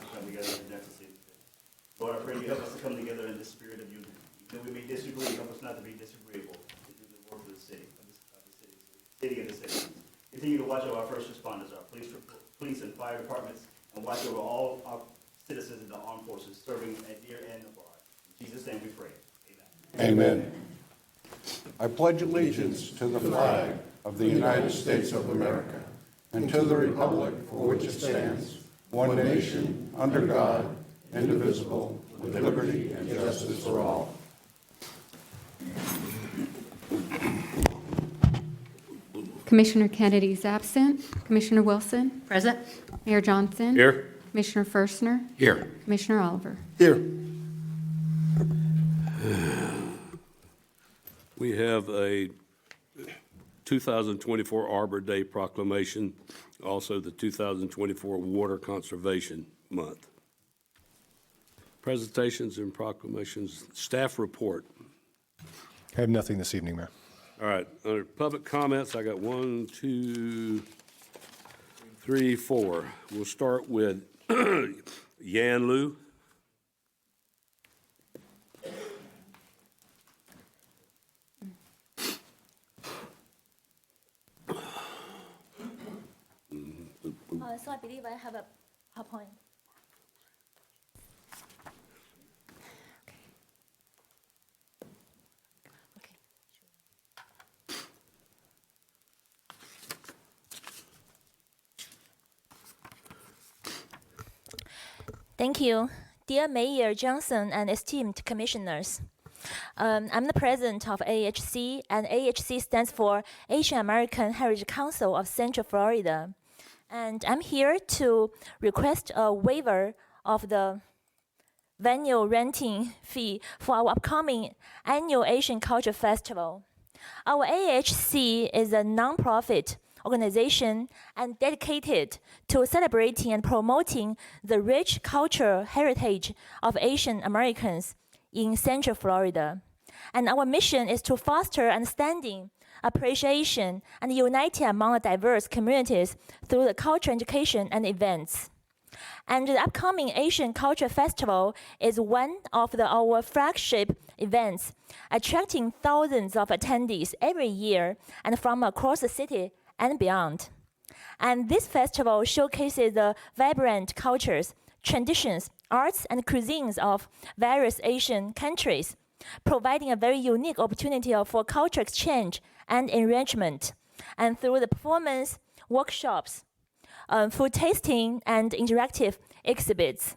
to come together and present the city. Lord, I pray you help us to come together in the spirit of unity. Even though we may disagree, help us not to be disagreeable to do the work of the city, city and the citizens. Continue to watch over our first responders, our police and fire departments, and watch over all our citizens in the armed forces serving at near and abroad. In Jesus' name we pray. Amen. I pledge allegiance to the flag of the United States of America and to the republic for which it stands, one nation, under God, indivisible, with liberty and justice for all. Commissioner Kennedy is absent. Commissioner Wilson? Present. Mayor Johnson? Here. Commissioner Firstner? Here. Commissioner Oliver? Here. We have a 2024 Arbor Day proclamation, also the 2024 Water Conservation Month. Presentations and proclamations, staff report. I have nothing this evening, Mayor. All right, under public comments, I got 1, 2, 3, 4. We'll start with Yan Lu. So I believe I have a PowerPoint. Okay. Thank you. Dear Mayor Johnson and esteemed commissioners, I'm the president of AHC, and AHC stands for Asian American Heritage Council of Central Florida. And I'm here to request a waiver of the venue renting fee for our upcoming annual Asian Culture Festival. Our AHC is a nonprofit organization and dedicated to celebrating and promoting the rich cultural heritage of Asian Americans in Central Florida. And our mission is to foster understanding, appreciation, and unity among the diverse communities through the cultural education and events. And the upcoming Asian Culture Festival is one of our flagship events, attracting thousands of attendees every year and from across the city and beyond. And this festival showcases the vibrant cultures, traditions, arts, and cuisines of various Asian countries, providing a very unique opportunity for cultural exchange and enrichment. And through the performance, workshops, food tasting, and interactive exhibits.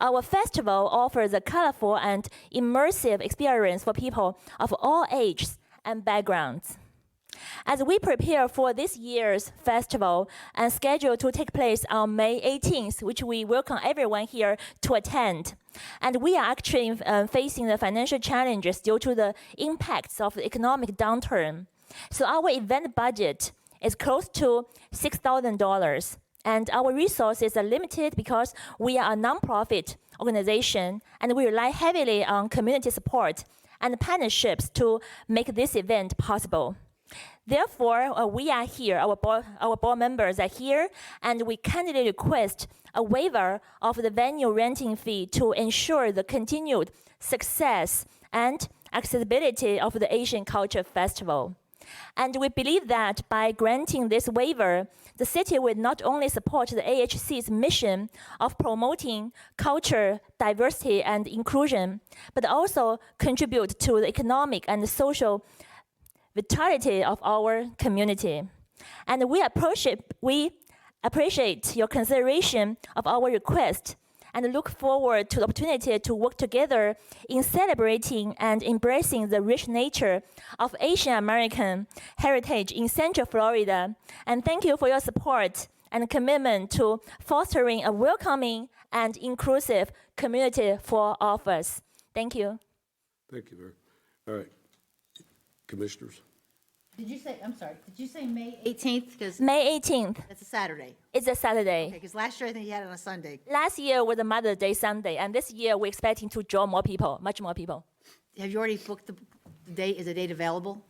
Our festival offers a colorful and immersive experience for people of all ages and backgrounds. As we prepare for this year's festival and scheduled to take place on May 18th, which we welcome everyone here to attend, and we are actually facing the financial challenges due to the impacts of the economic downturn. So our event budget is close to $6,000, and our resources are limited because we are a nonprofit organization, and we rely heavily on community support and partnerships to make this event possible. Therefore, we are here, our board members are here, and we kindly request a waiver of the venue renting fee to ensure the continued success and accessibility of the Asian Culture Festival. And we believe that by granting this waiver, the city will not only support the AHC's mission of promoting culture, diversity, and inclusion, but also contribute to the economic and social vitality of our community. And we appreciate your consideration of our request and look forward to the opportunity to work together in celebrating and embracing the rich nature of Asian American heritage in Central Florida. And thank you for your support and commitment to fostering a welcoming and inclusive community for all of us. Thank you. Thank you, Mayor. All right, commissioners. Did you say, I'm sorry, did you say May 18th? Because May 18th. that's a Saturday. It's a Saturday. Okay, because last year I think you had it on a Sunday. Last year was a Mother's Day Sunday, and this year we're expecting to draw more people, much more people. Have you already booked the date? Is the date available?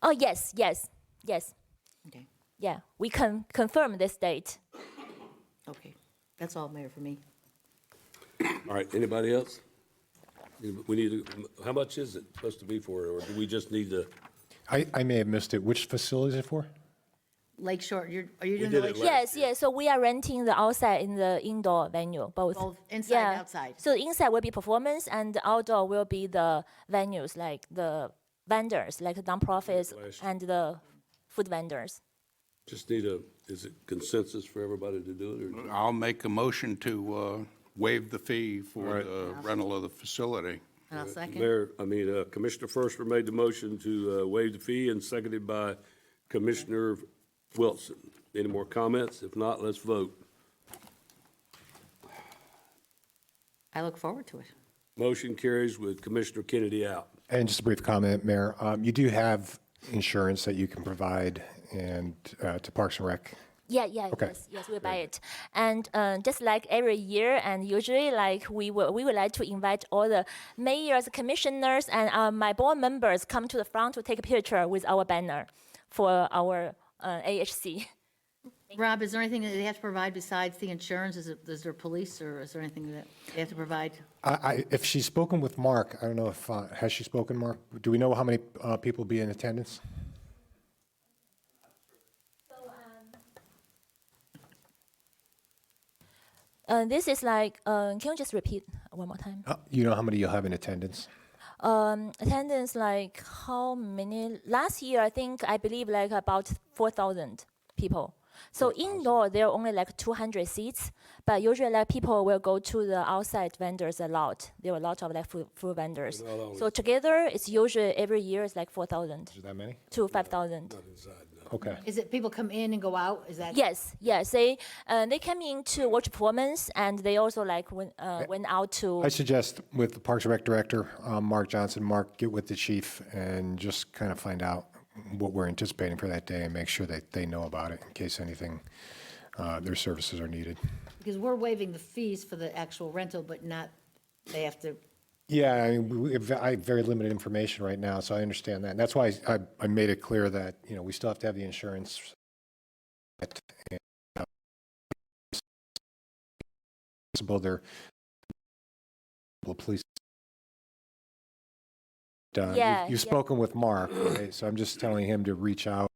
Oh, yes. Okay, Yeah, we can confirm this date. okay. That's all, Mayor, for me. All right, anybody else? We need to, how much is it supposed to be for, or do we just need to? I may have missed it. Which facility is it for? Lake Shore, are you doing did the it Lake Shore? Yes, yes. So we are renting the outside in the indoor venue, both. Both inside and outside? So inside will be performance, and the outdoor will be the venues, like the vendors, like the nonprofits and the food vendors. Just need is it consensus for everybody to do it, or? I'll make a motion to waive the fee for Right. the rental of the facility. And I'll second. Commissioner Firstman made the motion to waive the fee and seconded by Commissioner Wilson. Any more comments? If not, let's vote. I look forward to it. Motion carries with Commissioner Kennedy out. And just a brief comment, Mayor. You do have insurance that you can provide and to Parks and Rec. Yeah, Okay. yes, we buy it. And just like every year, and usually like we would like to invite all the mayors, commissioners, and my board members come to the front to take a picture with our banner for our AHC. Rob, is there anything that they have to provide besides the insurance? Is there police, or is there anything that they have to provide? If she's spoken with Mark, I don't know if, has she spoken, Mark? Do we know how many people will be in attendance? This is like, can you just repeat one more time? You know how many you'll have in attendance? Attendance, like how many? Last year, I believe like about 4,000 people. So indoor, there are only like 200 seats, but usually like people will go to the outside vendors a lot. There are a lot of like food vendors. So together, it's usually every year it's like 4,000 Is there that many? to 5,000. Okay. Is it people come in and go out? Is that? Yes. They come in to watch performance, and they also like went out to. I suggest with the Parks and Rec Director, Mark Johnson, Mark, get with the chief and just kind of find out what we're anticipating for that day and make sure that they know about it in case anything, their services are needed. Because we're waiving the fees for the actual rental, but not, they have to, Yeah, I mean, I have very limited information right now, so I understand that. And that's why I made it clear that, you know, we still have to have the insurance. And, they're police. You've spoken with Mark, right? So I'm just telling him to reach out.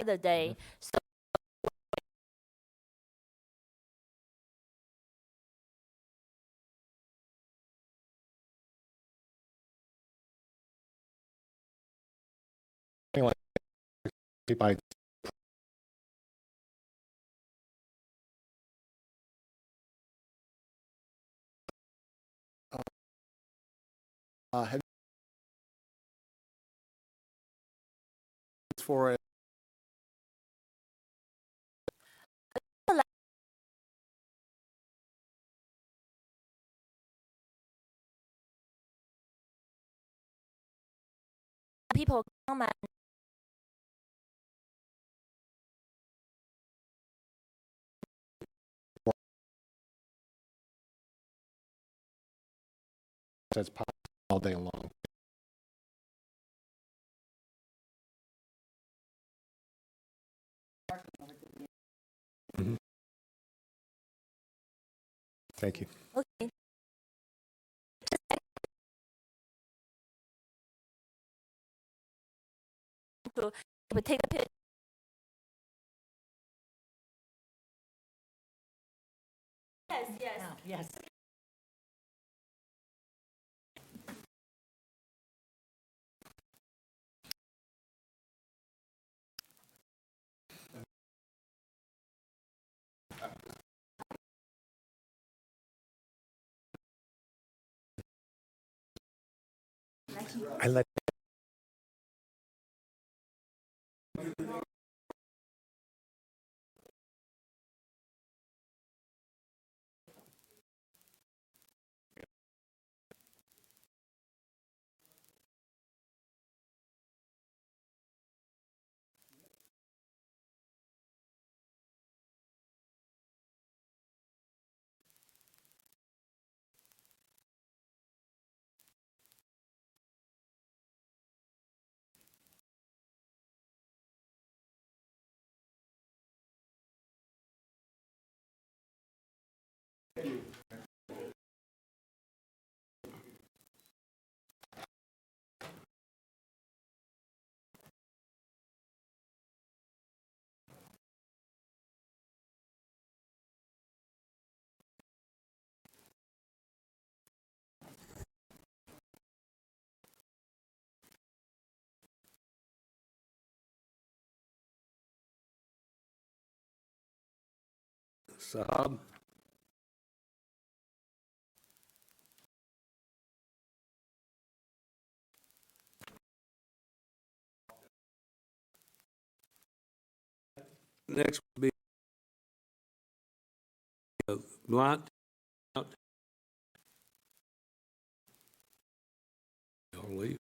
The day. So People, For a people come and that's possible all day long. Thank you. okay. To take a picture. Yes. yes. I let Sahab. Next will be Blunt. Y'all leave.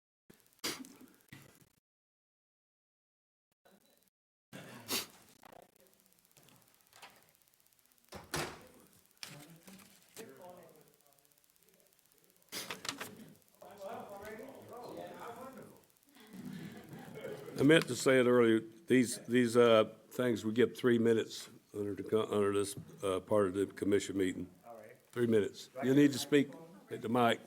I meant to say it earlier, these things, we get 3 minutes under this part of the commission meeting. All right. 3 minutes. You need to speak at the mic.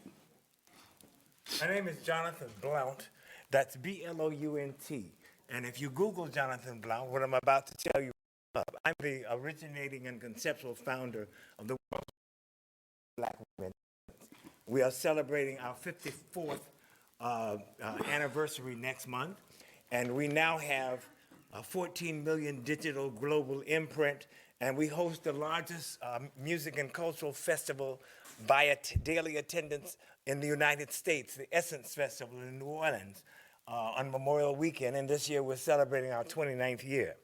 My name is Jonathan Blount. That's B-L-O-U-N-T. And if you Google Jonathan Blount, what I'm about to tell you, I'm the originating and conceptual founder of the World Black Women. We are celebrating our 54th anniversary next month, and we now have a 14 million digital global imprint, and we host the largest music and cultural festival by daily attendance in the United States, the Essence Festival in New Orleans on Memorial Weekend, and this year we're celebrating our 29th year.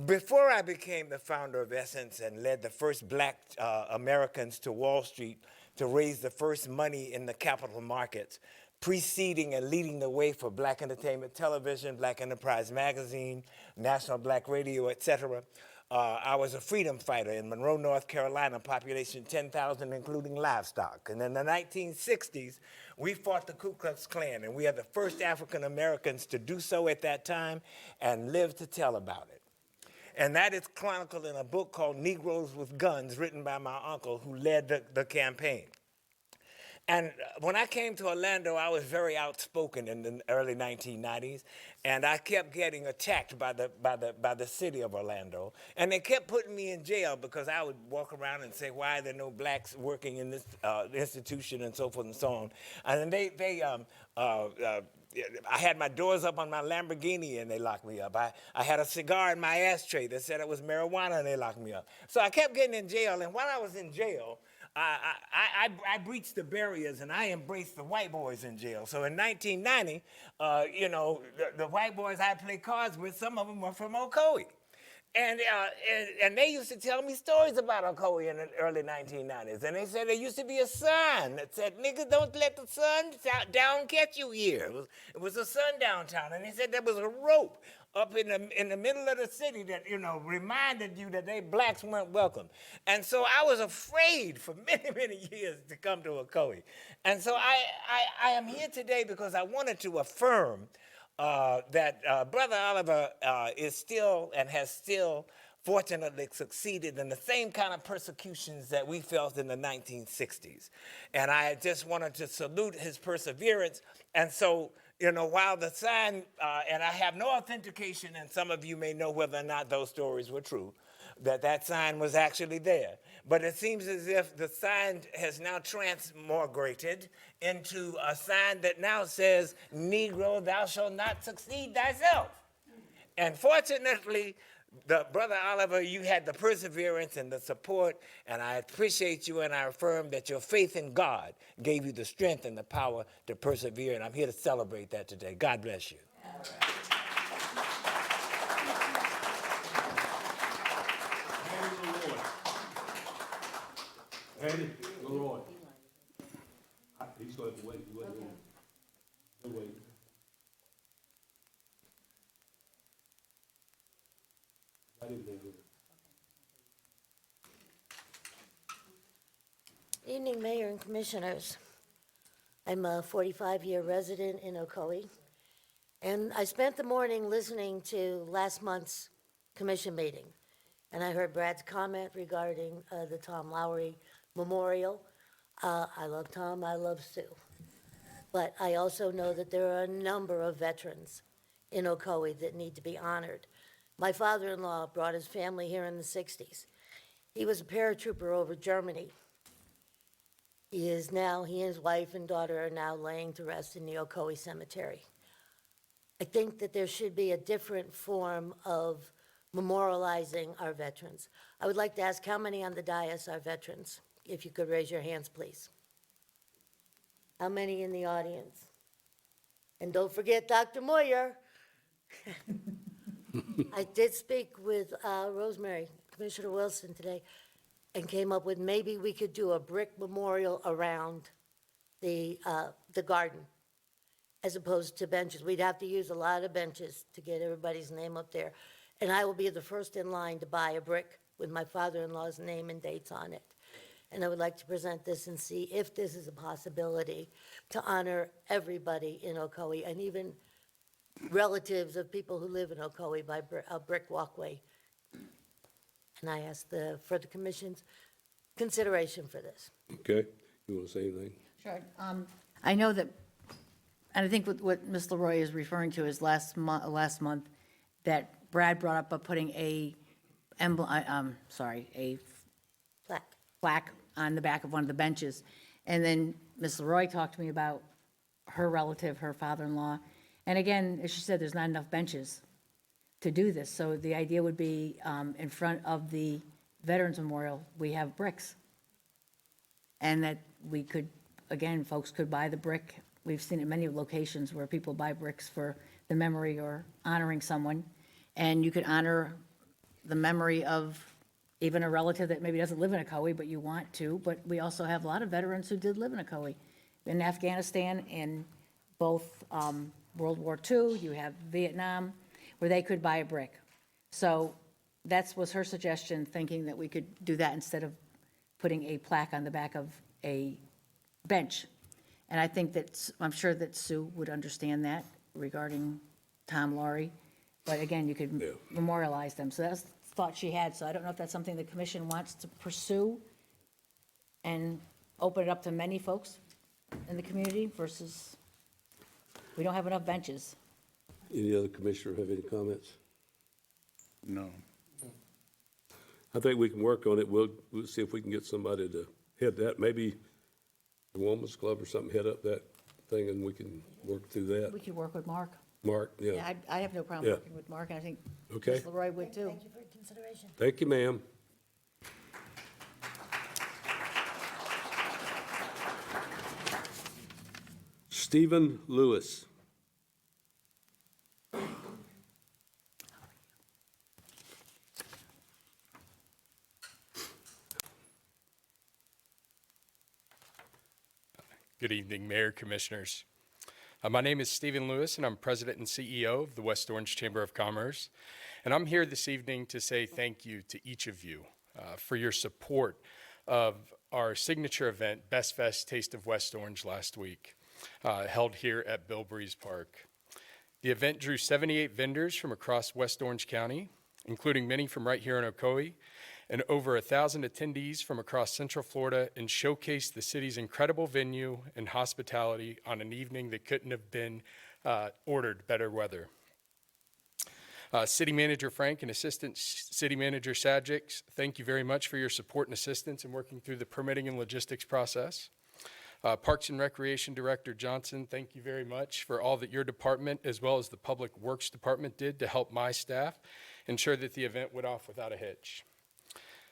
Before I became the founder of Essence and led the first black Americans to Wall Street to raise the first money in the capital markets, preceding and leading the way for Black Entertainment Television, Black Enterprise Magazine, National Black Radio, etc. I was a freedom fighter in Monroe, North Carolina, population 10,000, including livestock. And in the 1960s, we fought the Ku Klux Klan, and we are the first African Americans to do so at that time and live to tell about it. And that is chronicled in a book called Negroes with Guns, written by my uncle, who led the campaign. And when I came to Orlando, I was very outspoken in the early 1990s, and I kept getting attacked by the city of Orlando. And they kept putting me in jail because I would walk around and say, why are there no blacks working in this institution, and so forth and so on. And then I had my doors up on my Lamborghini and they locked me up. I had a cigar in my ashtray that said it was marijuana and they locked me up. So I kept getting in jail, and while I was in jail, I breached the barriers and I embraced the white boys in jail. So in 1990, the white boys I played cards with, some of them were from Ocoee. And they used to tell me stories about Ocoee in the early 1990s. And they said there used to be a sign that said, niggas, don't let the sun down catch you here. It was a sundown town. And they said there was a rope up in the middle of the city that, reminded you that they blacks weren't welcome. And so I was afraid for many, many years to come to Ocoee. And so I am here today because I wanted to affirm that Brother Oliver is still and has still fortunately succeeded in the same kind of persecutions that we felt in the 1960s. And I just wanted to salute his perseverance. And so, while the sign, and I have no authentication, and some of you may know whether or not those stories were true, that sign was actually there. But it seems as if the sign has now transmigrated into a sign that now says, Negro, thou shalt not succeed thyself. And fortunately, Brother Oliver, you had the perseverance and the support, and I appreciate you, and I affirm that your faith in God gave you the strength and the power to persevere, and I'm here to celebrate that today. God bless you. Andy, Leroy. He's going to wait. He'll wait. I didn't know that. Evening, Mayor and Commissioners. I'm a 45-year resident in Ocoee, and I spent the morning listening to last month's commission meeting, and I heard Brad's comment regarding the Tom Lowry Memorial. I love Tom, I love Sue, but I also know that there are a number of veterans in Ocoee that need to be honored. My father-in-law brought his family here in the 60s. He was a paratrooper over Germany. He and his wife and daughter are now laying to rest in the Ocoee Cemetery. I think that there should be a different form of memorializing our veterans. I would like to ask how many on the dais are veterans? If you could raise your hands, please. How many in the audience? And don't forget Dr. Moyer. I did speak with Rosemary, Commissioner Wilson today, and came up with maybe we could do a brick memorial around the garden as opposed to benches. We'd have to use a lot of benches to get everybody's name up there. And I will be the first in line to buy a brick with my father-in-law's name and dates on it. And I would like to present this and see if this is a possibility to honor everybody in Ocoee and even relatives of people who live in Ocoee by a brick walkway. And I ask for the commission's consideration for this. Okay, you want to say anything? Sure. I know that, and I think what Ms. Leroy is referring to is last month, that Brad brought up putting a plaque on the back of one of the benches. And then Ms. Leroy talked to me about her relative, her father-in-law. And again, as she said, there's not enough benches to do this. So the idea would be in front of the Veterans Memorial, we have bricks. And that we could, again, folks could buy the brick. We've seen it in many locations where people buy bricks for the memory or honoring someone. And you could honor the memory of even a relative that maybe doesn't live in Ocoee, but you want to. But we also have a lot of veterans who did live in Ocoee. In Afghanistan, in both World War II, you have Vietnam, where they could buy a brick. So that was her suggestion, thinking that we could do that instead of putting a plaque on the back of a bench. And I think that, I'm sure that Sue would understand that regarding Tom Laurie. But again, you could memorialize them. So that's the thought she had. So I don't know if that's something the commission wants to pursue and open it up to many folks in the community versus, we don't have enough benches. Any other commissioner have any comments? No. I think we can work on it. We'll see if we can get somebody to head that. Maybe the Women's Club or something head up that thing, and we can work through that. We could work with Mark. Mark, yeah. Yeah, I have no problem Yeah. working with Mark, and I think Okay. Ms. Leroy would too. Thank you for your consideration. Thank you, ma'am. Stephen Lewis. Good evening, Mayor, Commissioners. My name is Stephen Lewis, and I'm President and CEO of the West Orange Chamber of Commerce. And I'm here this evening to say thank you to each of you for your support of our signature event, Best Fest Taste of West Orange, last week, held here at Bill Breeze Park. The event drew 78 vendors from across West Orange County, including many from right here in Ocoee, and over 1,000 attendees from across Central Florida, and showcased the city's incredible venue and hospitality on an evening that couldn't have been ordered better weather. City Manager Frank and Assistant City Manager Sadjic, thank you very much for your support and assistance in working through the permitting and logistics process. Parks and Recreation Director Johnson, thank you very much for all that your department, as well as the Public Works Department, did to help my staff ensure that the event went off without a hitch.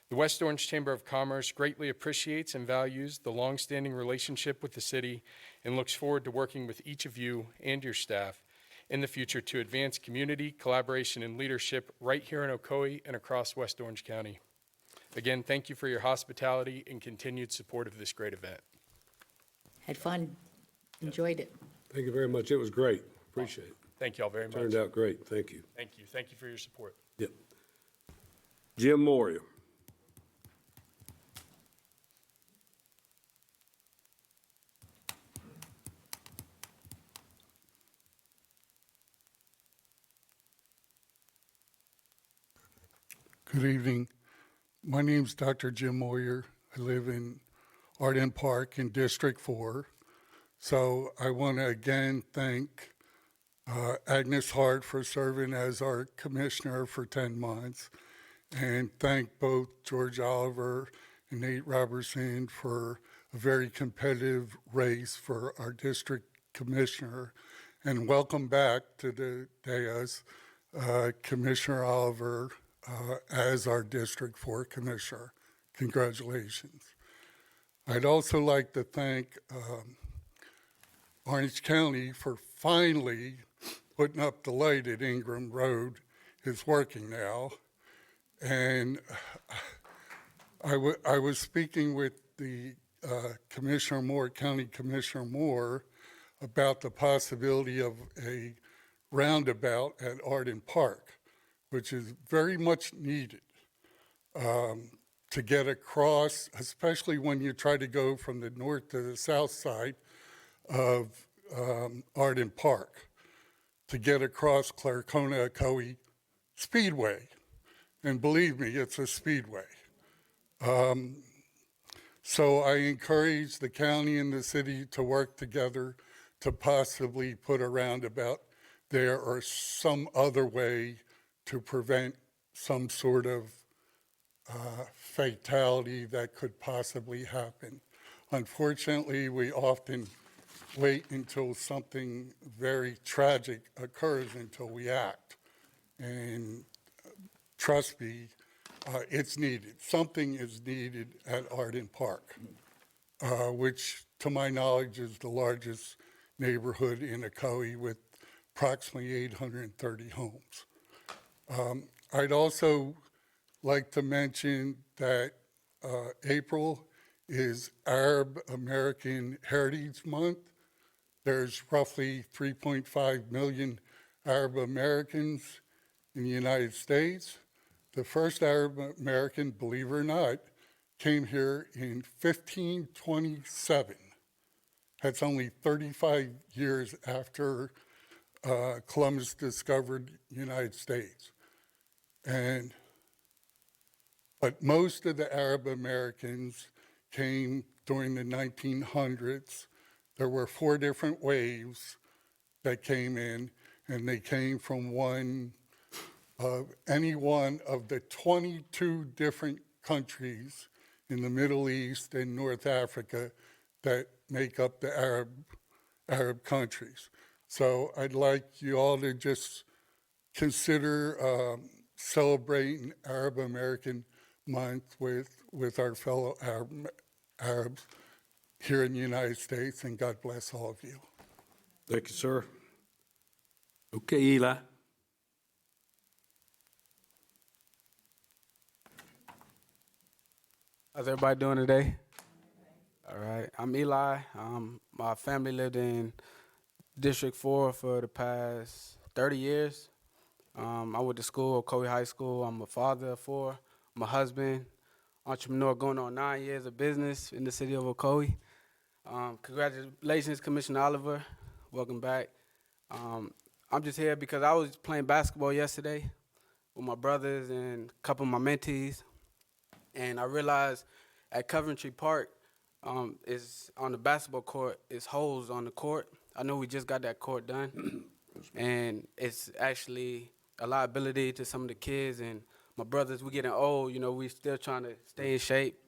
The West Orange Chamber of Commerce greatly appreciates and values the longstanding relationship with the city and looks forward to working with each of you and your staff in the future to advance community, collaboration, and leadership right here in Ocoee and across West Orange County. Again, thank you for your hospitality and continued support of this great event. Had fun, enjoyed it. Thank you very much. It was great. Appreciate it. Thank you all very much. Turned out great. Thank you. Thank you. Thank you for your support. Yep. Jim Moria. Good evening. My name's Dr. Jim Moyer. I live in Arden Park in District 4. So I want to again thank Agnes Hart for serving as our commissioner for 10 months, and thank both George Oliver and Nate Robertson for a very competitive race for our district commissioner. And welcome back to the dais, Commissioner Oliver. as our District 4 Commissioner. Congratulations. I'd also like to thank Orange County for finally putting up the light at Ingram Road. It's working now. And I was speaking with the Commissioner Moore, County Commissioner Moore, about the possibility of a roundabout at Arden Park, which is very much needed to get across, especially when you try to go from the north to the south side of Arden Park, to get across Clarkona-Ocoee Speedway. And believe me, it's a speedway. So I encourage the county and the city to work together to possibly put a roundabout there or some other way to prevent some sort of fatality that could possibly happen. Unfortunately, we often wait until something very tragic occurs until we act. And trust me, it's needed. Something is needed at Arden Park, which to my knowledge is the largest neighborhood in Ocoee with approximately 830 homes. I'd also like to mention that April is Arab American Heritage Month. There's roughly 3.5 million Arab Americans in the United States. The first Arab American, believe it or not, came here in 1527. That's only 35 years after Columbus discovered the United States. But most of the Arab Americans came during the 1900s. There were 4 different waves that came in, and they came from any one of the 22 different countries in the Middle East and North Africa that make up the Arab countries. So I'd like you all to just consider celebrating Arab American Month with our fellow Arabs here in the United States, and God bless all of you. Thank you, sir. Okay, Eli. How's everybody doing today? All right, I'm Eli. My family lived in District 4 for the past 30 years. I went to school, Ocoee High School. I'm a father of 4. I'm a husband, entrepreneur going on 9 years of business in the city of Ocoee. Congratulations, Commissioner Oliver. Welcome back. I'm just here because I was playing basketball yesterday with my brothers and a couple of my mentees, and I realized at Coventry Park, is on the basketball court, is holes on the court. I know we just got that court done, and it's actually a liability to some of the kids. And my brothers, we're getting old, you know, we still trying to stay in shape.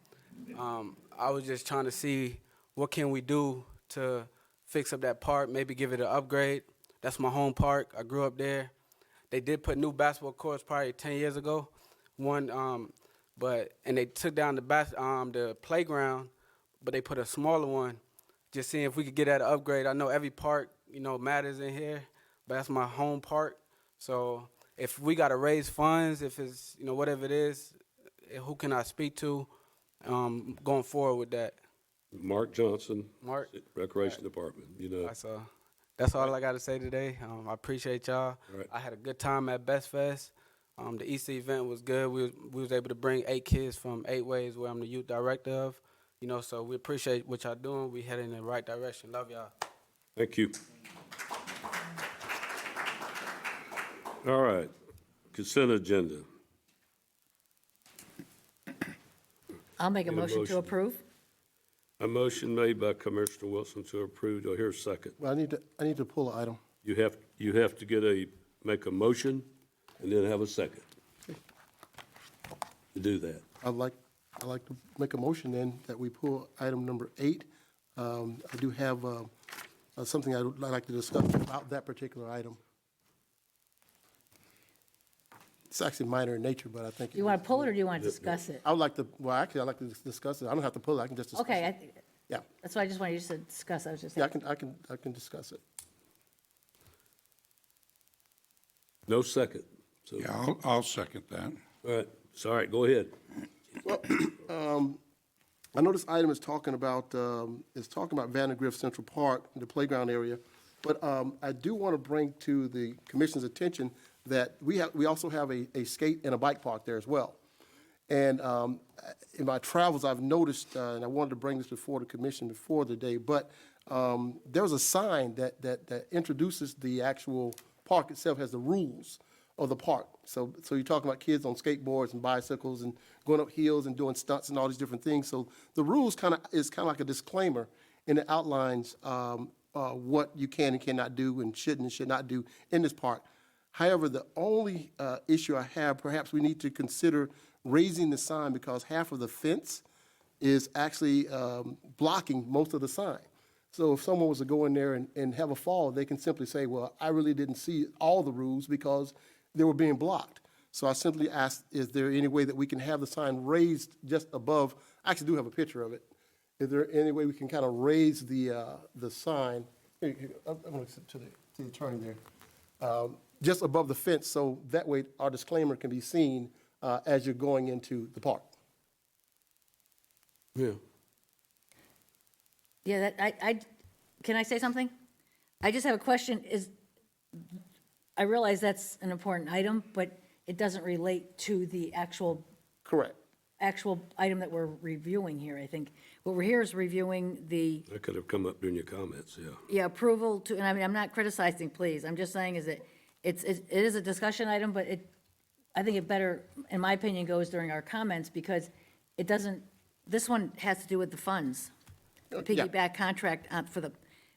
I was just trying to see what can we do to fix up that park, maybe give it an upgrade. That's my home park. I grew up there. They did put new basketball courts probably 10 years ago. And they took down the playground, but they put a smaller one. Just seeing if we could get that upgrade. I know every park, you know, matters in here, but that's my home park. So if we got to raise funds, if it's, you know, whatever it is, who can I speak to going forward with that? Mark Johnson, Mark? Recreation Department, you know. That's all I got to say today. I appreciate y'all. Right. I had a good time at Best Fest. The Easter event was good. We was able to bring 8 kids from 8 Ways, where I'm the youth director of. You know, so we appreciate what y'all doing. We heading in the right direction. Love y'all. Thank you. All right, consent agenda. I'll make a Need a motion to motion. approve. A motion made by Commissioner Wilson to approve. Do I hear a second? Well, I need to pull an item. You have to make a motion and then have a second to do that. I'd like to make a motion then that we pull item number 8. I do have something I'd like to discuss about that particular item. it's actually minor in nature, but I think. You want to pull it, or do you want to discuss it? I would like to, well, actually, I'd like to discuss it. I don't have to pull it, I can just discuss it. Okay, Yeah, that's why I just wanted you to discuss, I was just yeah, saying. I can discuss it. No second. So, Yeah, I'll second that. all right, sorry, go ahead. I know this item is talking about Vandergrift Central Park, the playground area, but I do want to bring to the commission's attention that we also have a skate and a bike park there as well. And in my travels, I've noticed, and I wanted to bring this before the commission before the day, but there was a sign that introduces the actual park itself, has the rules of the park. So you're talking about kids on skateboards and bicycles and going up hills and doing stunts and all these different things. So the rules is kind of like a disclaimer, and it outlines what you can and cannot do and should not do in this park. However, the only issue I have, perhaps we need to consider raising the sign because half of the fence is actually blocking most of the sign. So if someone was to go in there and have a fall, they can simply say, well, I really didn't see all the rules because they were being blocked. So I simply asked, is there any way that we can have the sign raised just above? I actually do have a picture of it. Is there any way we can kind of raise the sign? I'm going to sit to the attorney there. Just above the fence, so that way our disclaimer can be seen as you're going into the park. Yeah. Yeah, can I say something? I just have a question, I realize that's an important item, but it doesn't relate to the actual Correct. item that we're reviewing here, I think. What we're here is reviewing the, That could have come up during your comments, yeah. yeah, approval to, and I mean, I'm not criticizing, please, I'm just saying is that it is a discussion item, but I think it better, in my opinion, goes during our comments, because it doesn't, this one has to do with the funds. The piggyback contract for the,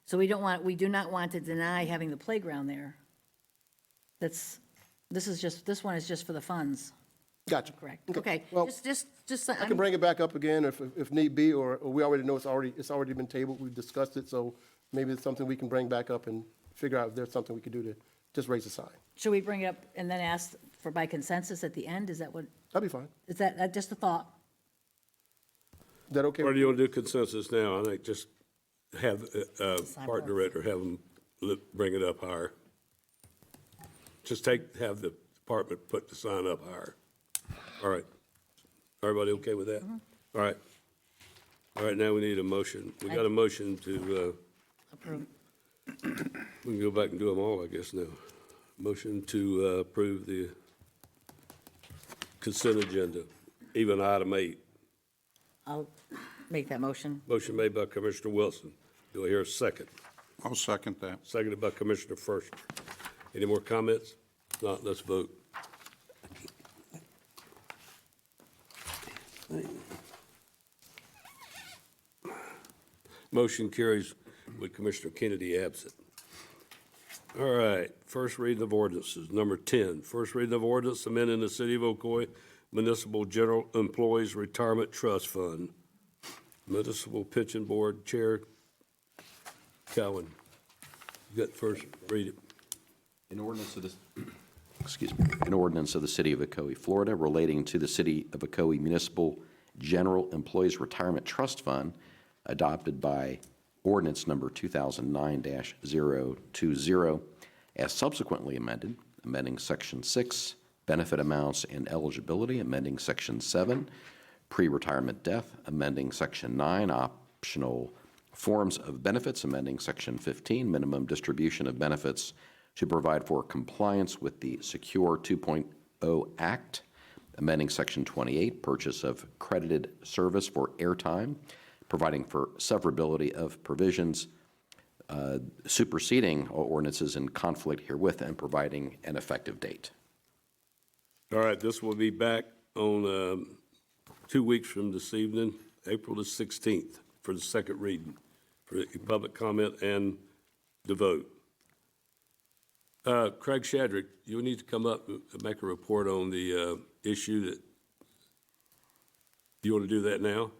so we do not want to deny having the playground there. This one is just for the funds. Gotcha. Correct. Okay, Well, just. I can bring it back up again if need be, or we already know it's already been tabled, we've discussed it, so maybe it's something we can bring back up and figure out if there's something we could do to just raise the sign. Should we bring it up and then ask for by consensus at the end? Is that what, That'd be fine. is that just a thought? Is that okay? Or do you want to do consensus now? I think just have park director have them bring it up higher. Just have the department put the sign up higher. All right. Everybody okay with that? All right. All right, now we need a motion. We got a motion to, Approve. we can go back and do them all, I guess, now. Motion to approve the consent agenda, even item 8. I'll make that motion. Motion made by Commissioner Wilson. Do I hear a second? I'll second that. Seconded by Commissioner First. Any more comments? If not, let's vote. Motion carries with Commissioner Kennedy absent. All right, first reading of ordinances. Number 10, first reading of ordinance amending the City of Ocoee Municipal General Employees Retirement Trust Fund. Municipal Pension Board Chair Cowan. You got first, read it. An ordinance of the, an ordinance of the City of Ocoee, Florida, relating to the City of Ocoee Municipal General Employees Retirement Trust Fund, adopted by ordinance number 2009-020, as subsequently amended, amending Section 6, benefit amounts and eligibility, amending Section 7, pre-retirement death, amending Section 9, optional forms of benefits, amending Section 15, minimum distribution of benefits to provide for compliance with the Secure 2.0 Act, amending Section 28, purchase of credited service for airtime, providing for severability of provisions, superseding ordinances in conflict herewith, and providing an effective date. All right, this will be back on 2 weeks from this evening, April the 16th, for the second reading, for the public comment and the vote. Craig Shadrick, you need to come up and make a report on the issue that, do you want to do that now?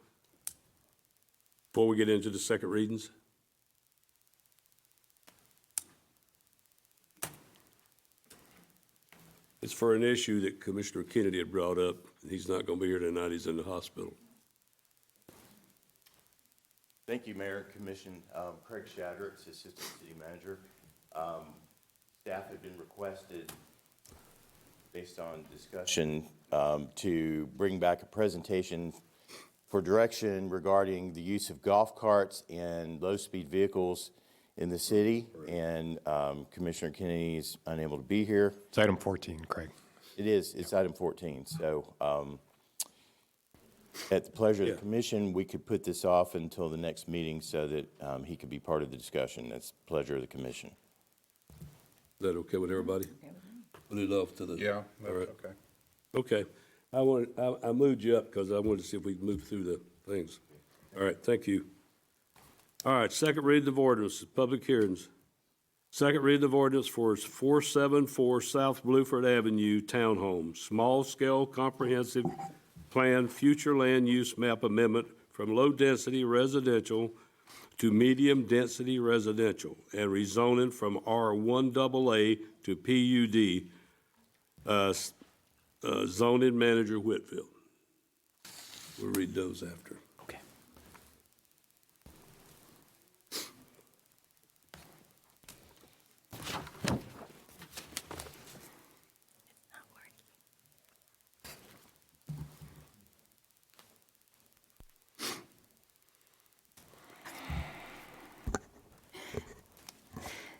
Before we get into the second readings? It's for an issue that Commissioner Kennedy had brought up. He's not going to be here tonight. He's in the hospital. Thank you, Mayor, Commission. Craig Shadricks, Assistant City Manager. Staff had been requested, based on discussion, to bring back a presentation for direction regarding the use of golf carts and low-speed vehicles in the city, and Commissioner Kennedy is unable to be here. It's item 14, Craig. It is, it's item 14, so at the pleasure of the commission, we could put this off until the next meeting so that he could be part of the discussion. That's the pleasure of the commission. Is that okay with everybody? Put it off to the. Yeah, all right. okay. Okay. I moved you up because I wanted to see if we could move through the things. All right, thank you. All right, second reading of ordinance, public hearings. Second reading of ordinance for 474 South Bluford Avenue Townhome, small-scale comprehensive plan future land use map amendment from low-density residential to medium-density residential and rezoning from R1AA to PUD. Zoning Manager Whitfield. We'll read those after. Okay.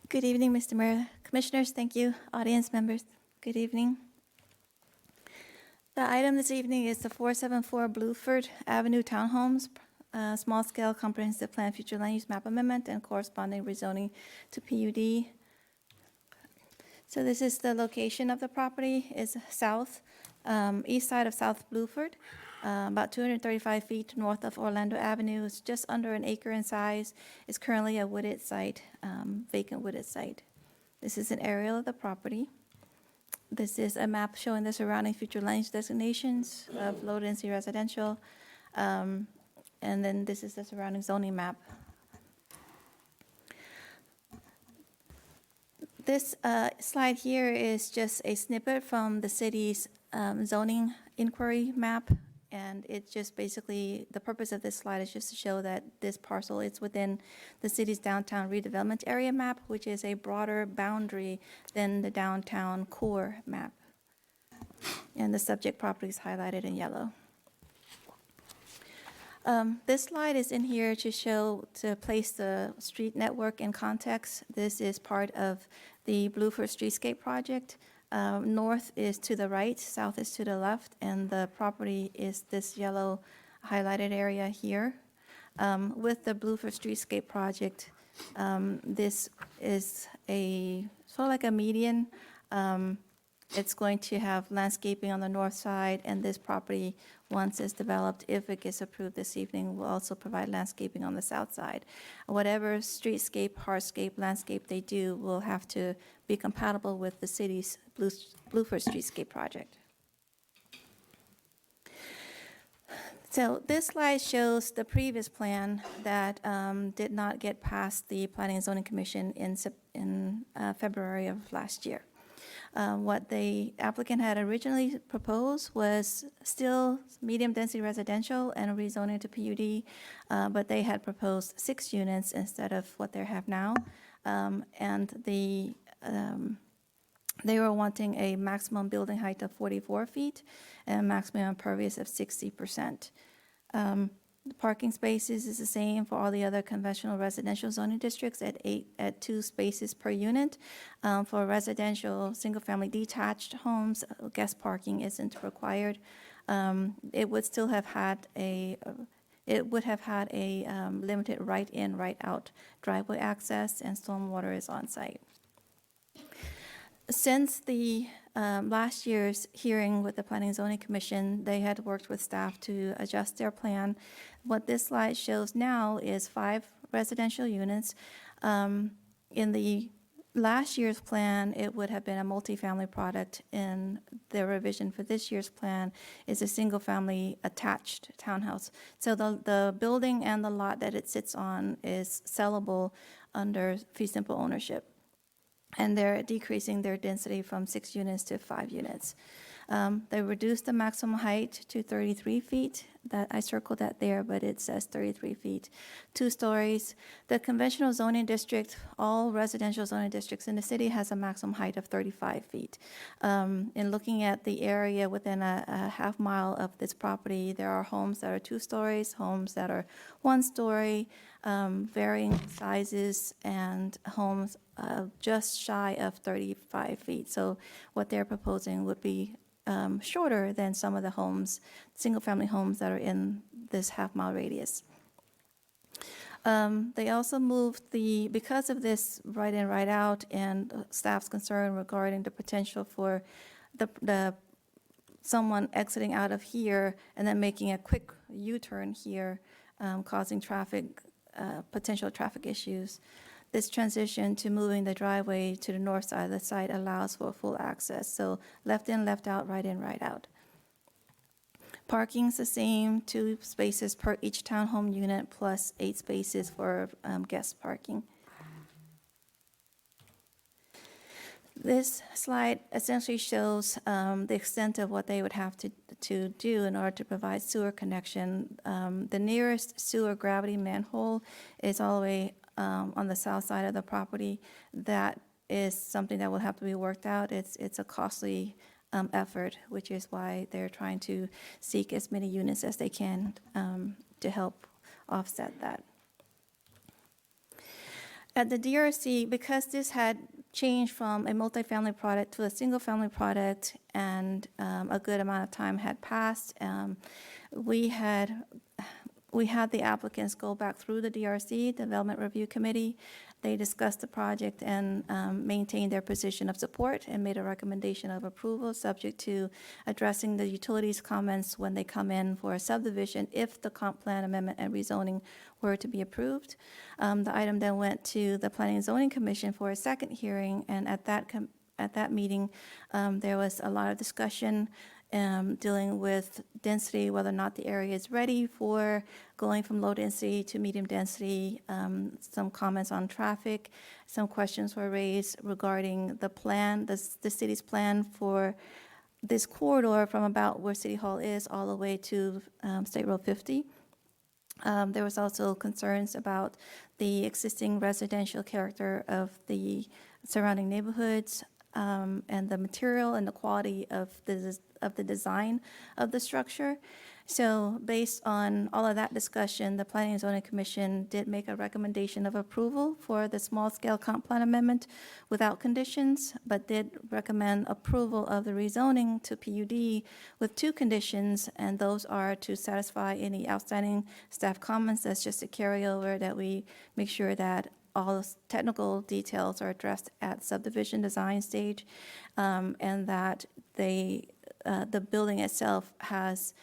Good evening, Mr. Mayor. Commissioners, thank you. Audience members, good evening. The item this evening is the 474 Bluford Avenue Townhomes, small-scale comprehensive plan future land use map amendment and corresponding rezoning to PUD. So this is the location of the property, is south, east side of South Bluford, about 235 feet north of Orlando Avenue. It's just under an acre in size. It's currently a wooded site, vacant wooded site. This is an aerial of the property. This is a map showing the surrounding future land use designations of low-density residential. And then this is the surrounding zoning map. This slide here is just a snippet from the city's zoning inquiry map. And it's just basically, the purpose of this slide is just to show that this parcel is within the city's downtown redevelopment area map, which is a broader boundary than the downtown core map. And the subject property is highlighted in yellow. This slide is in here to place the street network in context. This is part of the Bluford Streetscape project. North is to the right, south is to the left, and the property is this yellow highlighted area here. With the Bluford Streetscape project, this is a sort of like a median. It's going to have landscaping on the north side, and this property, once it's developed, if it gets approved this evening, will also provide landscaping on the south side. Whatever streetscape, hardscape, landscape they do will have to be compatible with the city's Bluford Streetscape project. So this slide shows the previous plan that did not get past the Planning and Zoning Commission in February of last year. What the applicant had originally proposed was still medium-density residential and rezoning to PUD, but they had proposed 6 units instead of what they have now. And they were wanting a maximum building height of 44 feet and a maximum impervious of 60%. The parking spaces is the same for all the other conventional residential zoning districts at 2 spaces per unit. For residential, single-family detached homes, guest parking isn't required. It would still have had a limited right-in, right-out driveway access, and stormwater is on site. Since the last year's hearing with the Planning and Zoning Commission, they had worked with staff to adjust their plan. What this slide shows now is 5 residential units. In the last year's plan, it would have been a multifamily product. In the revision for this year's plan is a single-family attached townhouse. So the building and the lot that it sits on is sellable under fee simple ownership. and they're decreasing their density from 6 units to 5 units. They reduced the maximum height to 33 feet. That I circled that there, but it says 33 feet, 2 stories. The conventional zoning district, all residential zoning districts in the city, has a maximum height of 35 feet. In looking at the area within a half mile of this property, there are homes that are 2 stories, homes that are 1 story, varying sizes, and homes just shy of 35 feet. So what they're proposing would be shorter than some of the homes, single-family homes that are in this half-mile radius. They also moved because of this right-in, right-out, and staff's concern regarding the potential for someone exiting out of here and then making a quick U-turn here, causing potential traffic issues. This transition to moving the driveway to the north side of the site allows for full access. So left in, left out, right in, right out. Parking's the same, 2 spaces per each townhome unit plus 8 spaces for guest parking. This slide essentially shows the extent of what they would have to do in order to provide sewer connection. The nearest sewer gravity manhole is all the way on the south side of the property. That is something that will have to be worked out. It's a costly effort, which is why they're trying to seek as many units as they can to help offset that. At the DRC, because this had changed from a multifamily product to a single-family product and a good amount of time had passed, we had the applicants go back through the DRC, Development Review Committee. They discussed the project and maintained their position of support and made a recommendation of approval subject to addressing the utilities comments when they come in for a subdivision if the comp plan amendment and rezoning were to be approved. The item then went to the Planning and Zoning Commission for a second hearing, and at that meeting, there was a lot of discussion dealing with density, whether or not the area is ready for going from low density to medium density, some comments on traffic, some questions were raised regarding the plan, the city's plan for this corridor from about where City Hall is all the way to State Road 50. There was also concerns about the existing residential character of the surrounding neighborhoods, and the material and the quality of the design of the structure. So based on all of that discussion, the Planning and Zoning Commission did make a recommendation of approval for the small-scale comp plan amendment without conditions, but did recommend approval of the rezoning to PUD with 2 conditions, and those are to satisfy any outstanding staff comments. That's just a carryover, that we make sure that all technical details are addressed at subdivision design stage, and that the building itself has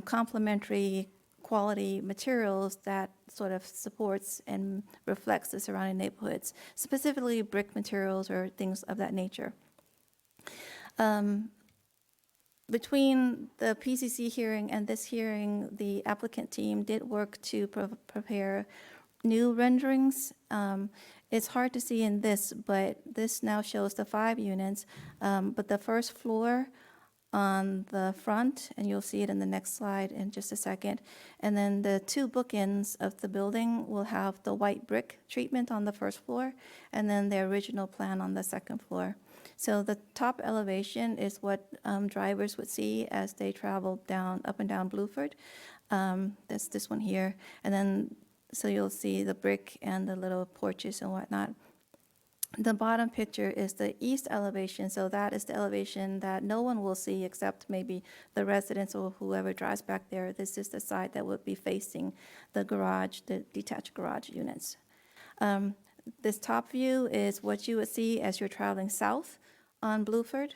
complementary quality materials that sort of supports and reflects the surrounding neighborhoods, specifically brick materials or things of that nature. Between the PCC hearing and this hearing, the applicant team did work to prepare new renderings. It's hard to see in this, but this now shows the 5 units, but the first floor on the front, and you'll see it in the next slide in just a second, and then the 2 bookends of the building will have the white brick treatment on the first floor, and then the original plan on the second floor. So the top elevation is what drivers would see as they travel up and down Bluford. That's this one here, and then so you'll see the brick and the little porches and whatnot. The bottom picture is the east elevation, so that is the elevation that no one will see except maybe the residents or whoever drives back there. This is the side that would be facing the garage, the detached garage units. This top view is what you would see as you're traveling south on Bluford.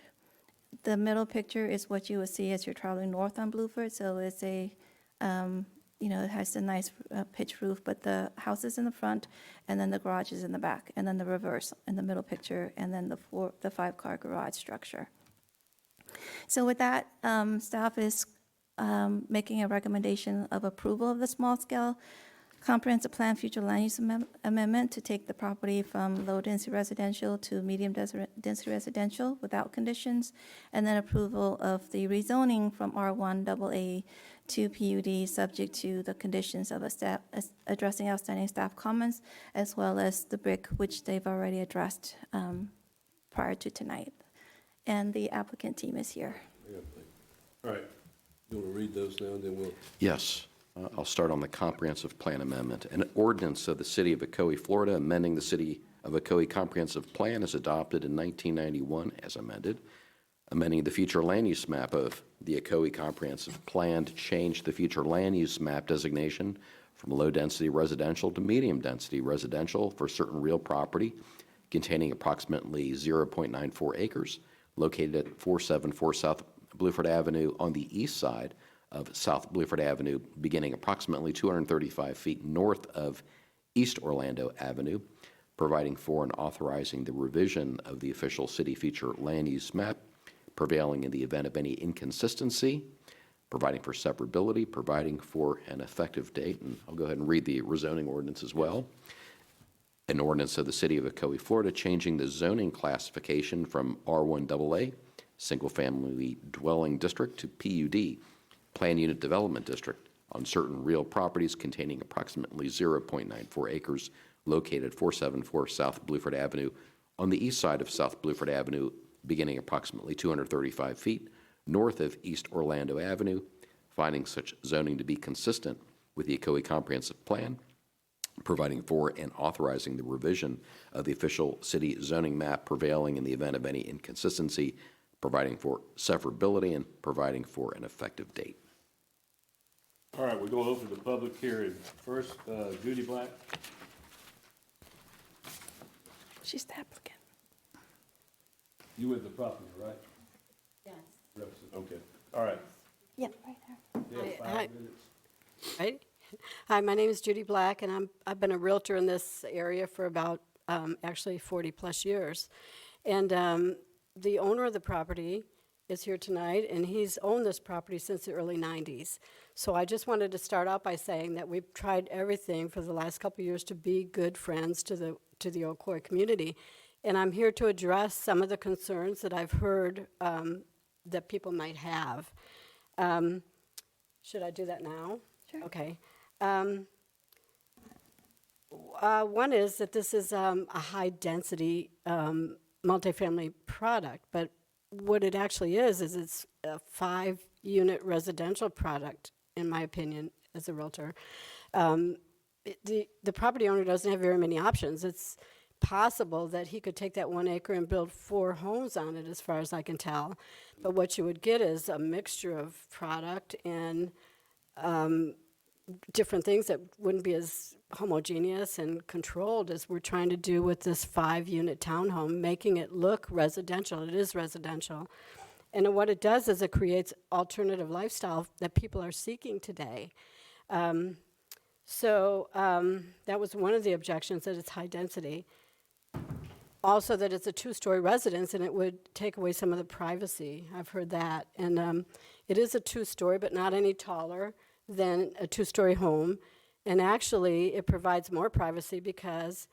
The middle picture is what you would see as you're traveling north on Bluford, so it's it has a nice pitched roof, but the house is in the front, and then the garage is in the back, and then the reverse in the middle picture, and then the 5-car garage structure. So with that, staff is making a recommendation of approval of the small-scale comprehensive plan future land use amendment to take the property from low-density residential to medium-density residential without conditions, and then approval of the rezoning from R1 AA to PUD, subject to the conditions of addressing outstanding staff comments, as well as the brick, which they've already addressed prior to tonight. And the applicant team is here. All right. You want to read those now, and then we'll... Yes. I'll start on the comprehensive plan amendment. An ordinance of the City of Ocoee, Florida, amending the City of Ocoee Comprehensive Plan as adopted in 1991 as amended, amending the future land use map of the Ocoee Comprehensive Plan to change the future land use map designation from low-density residential to medium-density residential for certain real property containing approximately 0.94 acres located at 474 South Bluford Avenue on the east side of South Bluford Avenue, beginning approximately 235 feet north of East Orlando Avenue, providing for and authorizing the revision of the official city future land use map, prevailing in the event of any inconsistency, providing for severability, providing for an effective date, and I'll go ahead and read the rezoning ordinance as well. An ordinance of the City of Ocoee, Florida, changing the zoning classification from R1 AA, single-family dwelling district, to PUD, Plan Unit Development District, on certain real properties containing approximately 0.94 acres located at 474 South Bluford Avenue on the east side of South Bluford Avenue, beginning approximately 235 feet north of East Orlando Avenue, finding such zoning to be consistent with the Ocoee Comprehensive Plan, providing for and authorizing the revision of the official city zoning map prevailing in the event of any inconsistency, providing for severability, and providing for an effective date. All right, we're going to open the public hearing. First, Judy Black. She's the applicant. You with the property, right? Yes. Okay, all right. Yep, right there. You have 5 minutes. Right. Hi, my name is Judy Black, and I've been a realtor in this area for about actually 40-plus years. And the owner of the property is here tonight, and he's owned this property since the early 90s. So I just wanted to start out by saying that we've tried everything for the last couple of years to be good friends to the Ocoee community. And I'm here to address some of the concerns that I've heard that people might have. Should I do that now? Sure. Okay. One is that this is a high-density multifamily product, but what it actually is it's a 5-unit residential product, in my opinion, as a realtor. The property owner doesn't have very many options. It's possible that he could take that 1 acre and build 4 homes on it, as far as I can tell. But what you would get is a mixture of product and different things that wouldn't be as homogeneous and controlled as we're trying to do with this 5-unit townhome, making it look residential. It is residential. And what it does is it creates alternative lifestyle that people are seeking today. So that was one of the objections, that it's high density. Also that it's a 2-story residence and it would take away some of the privacy. I've heard that. And it is a 2-story, but not any taller than a 2-story home. And actually, it provides more privacy because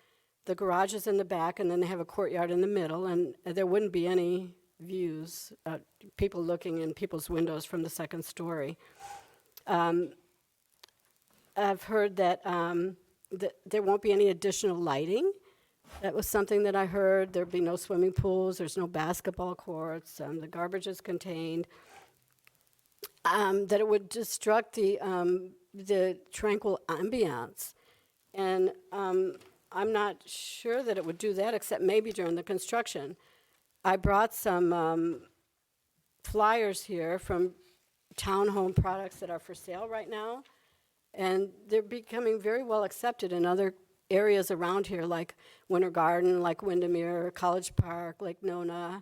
the garage is in the back and then they have a courtyard in the middle, and there wouldn't be any views, people looking in people's windows from the 2nd story. I've heard that, that there won't be any additional lighting. That was something that I heard. There'd be no swimming pools, there's no basketball courts, the garbage is contained. That it would disrupt the tranquil ambiance. And I'm not sure that it would do that, except maybe during the construction. I brought some flyers here from townhome products that are for sale right now, and they're becoming very well accepted in other areas around here, like Winter Garden, like Windermere, College Park, Lake Nona.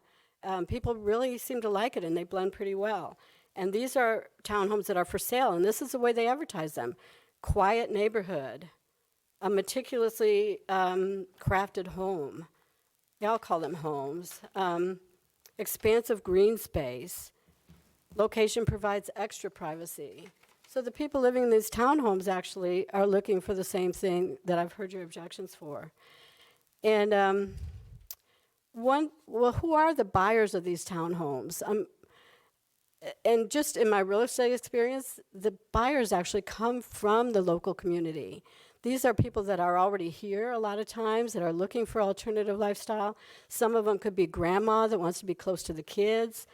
People really seem to like it, and they blend pretty well. And these are townhomes that are for sale, and this is the way they advertise them. Quiet neighborhood, a meticulously crafted home. They all call them homes. Expansive green space. Location provides extra privacy. So the people living in these townhomes actually are looking for the same thing that I've heard your objections for. And who are the buyers of these townhomes? And just in my real estate experience, the buyers actually come from the local community. These are people that are already here a lot of times that are looking for alternative lifestyle. Some of them could be grandma that wants to be close to the kids.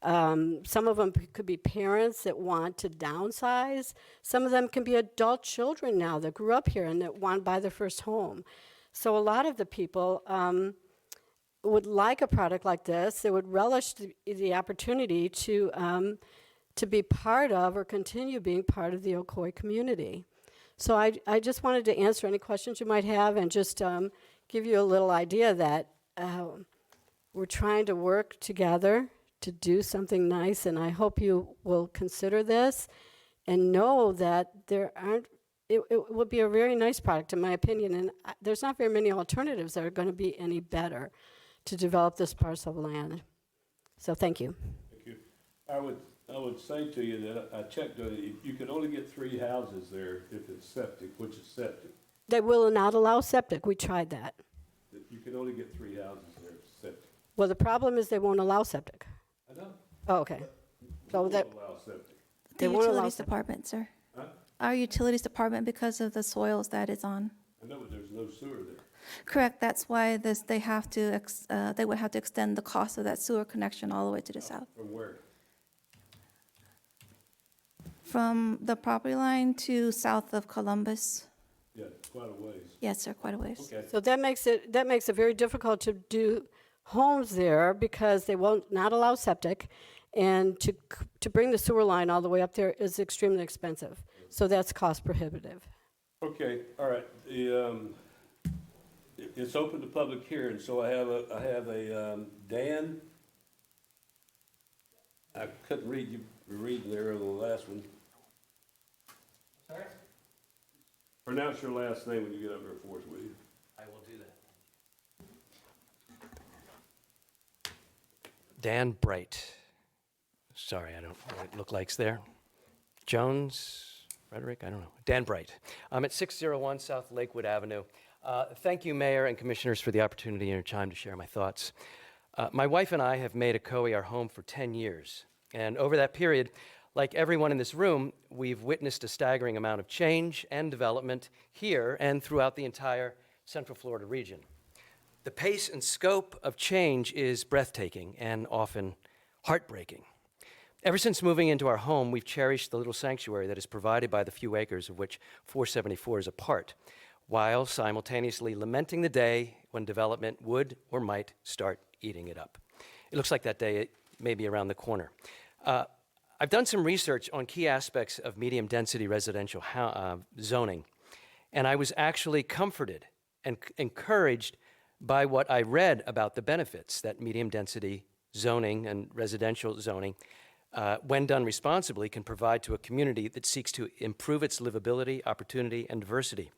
Some of them could be parents that want to downsize. Some of them can be adult children now that grew up here and that want to buy their first home. So a lot of the people would like a product like this. They would relish the opportunity to be part of or continue being part of the Ocoee community. So I just wanted to answer any questions you might have and just give you a little idea that we're trying to work together to do something nice, and I hope you will consider this and know that it would be a very nice product in my opinion, and there's not very many alternatives that are going to be any better to develop this parcel of land. So thank you. Thank you. I would say to you that I checked on it, you can only get 3 houses there if it's septic, which is septic. They will not allow septic. We tried that. You can only get 3 houses there if it's septic. Well, the problem is they won't allow septic. I know. Oh, okay. So that Allow septic. they The won't allow utilities septic. department, sir. Huh? Our utilities department, because of the soils that it's on. I know, but there's no sewer there. Correct, that's why they have to, they would have to extend the cost of that sewer connection all the way to the south. From where? From the property line to south of Columbus. Yeah, quite a ways. Yes, sir, quite a ways. Okay. So that makes it very difficult to do homes there because they won't not allow septic, and to bring the sewer line all the way up there is extremely expensive. So that's cost prohibitive. Okay, all right. It's open to public hearing, so I have a Dan. I couldn't read, you were reading there on the last one. Sorry? Pronounce your last name when you get up there for us, will you? I will do that. Dan Bright. Sorry, I don't know what it looks like there. Jones, Frederick, I don't know. Dan Bright. I'm at 601 South Lakewood Avenue. Thank you, Mayor and Commissioners, for the opportunity and your time to share my thoughts. My wife and I have made Ocoee our home for 10 years. And over that period, like everyone in this room, we've witnessed a staggering amount of change and development here and throughout the entire Central Florida region. The pace and scope of change is breathtaking and often heartbreaking. Ever since moving into our home, we've cherished the little sanctuary that is provided by the few acres of which 474 is a part, while simultaneously lamenting the day when development would or might start eating it up. It looks like that day may be around the corner. I've done some research on key aspects of medium-density residential zoning, and I was actually comforted and encouraged by what I read about the benefits that medium-density zoning and residential zoning, when done responsibly, can provide to a community that seeks to improve its livability, opportunity, and diversity.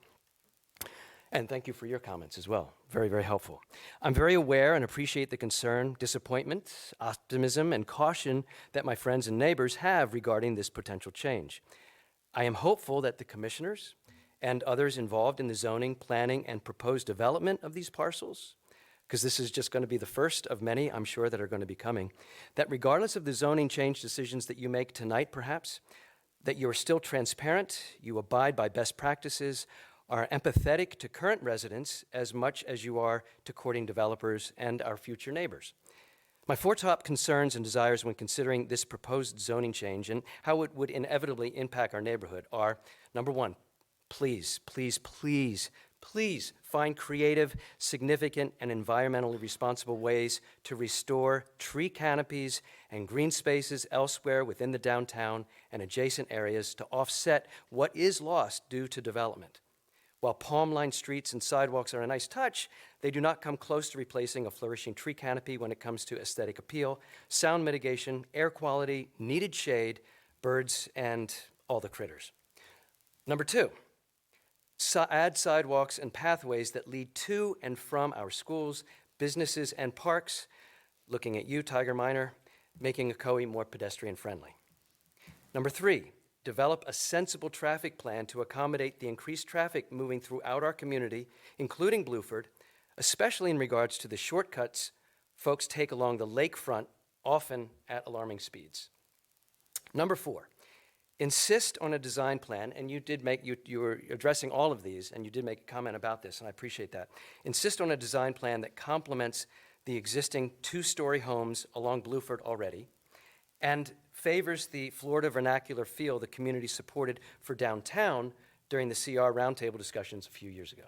And thank you for your comments as well. Very, very helpful. I'm very aware and appreciate the concern, disappointment, optimism, and caution that my friends and neighbors have regarding this potential change. I am hopeful that the commissioners and others involved in the zoning, planning, and proposed development of these parcels, because this is just going to be the first of many, I'm sure, that are going to be coming, that regardless of the zoning change decisions that you make tonight, perhaps, that you are still transparent, you abide by best practices, are empathetic to current residents as much as you are to courting developers and our future neighbors. My 4 top concerns and desires when considering this proposed zoning change and how it would inevitably impact our neighborhood are, number 1, please, please, please, please find creative, significant, and environmentally responsible ways to restore tree canopies and green spaces elsewhere within the downtown and adjacent areas to offset what is lost due to development. While palm-lined streets and sidewalks are a nice touch, they do not come close to replacing a flourishing tree canopy when it comes to aesthetic appeal, sound mitigation, air quality, needed shade, birds, and all the critters. Number 2, add sidewalks and pathways that lead to and from our schools, businesses, and parks, looking at you, Tiger Miner, making Ocoee more pedestrian-friendly. Number 3, develop a sensible traffic plan to accommodate the increased traffic moving throughout our community, including Bluford, especially in regards to the shortcuts folks take along the lakefront, often at alarming speeds. Number 4, insist on a design plan, and you were addressing all of these, and you did make a comment about this, and I appreciate that. Insist on a design plan that complements the existing 2-story homes along Bluford already, and favors the Florida vernacular feel the community supported for downtown during the CR roundtable discussions a few years ago.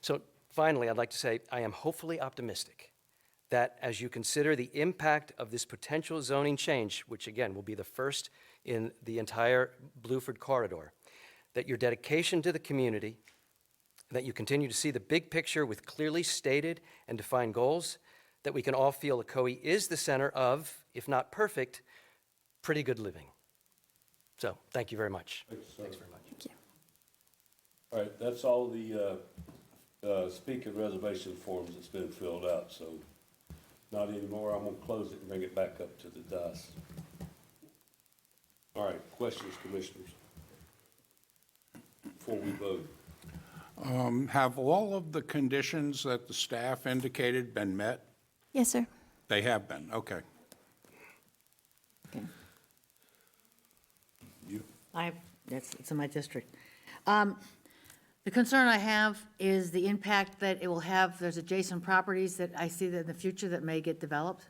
So finally, I'd like to say I am hopefully optimistic that as you consider the impact of this potential zoning change, which again will be the first in the entire Bluford corridor, that your dedication to the community, that you continue to see the big picture with clearly stated and defined goals, that we can all feel Ocoee is the center of, if not perfect, pretty good living. So, thank you very much. Thanks very much. Thank you. All right, that's all the speaker reservation forms that's been filled out, so not anymore. I'm gonna close it and bring it back up to the dais. All right, questions, commissioners? Before we vote. Have all of the conditions that the staff indicated been met? Yes, sir. They have been, okay. It's in my district. The concern I have is the impact that it will have. There's adjacent properties that I see that in the future that may get developed,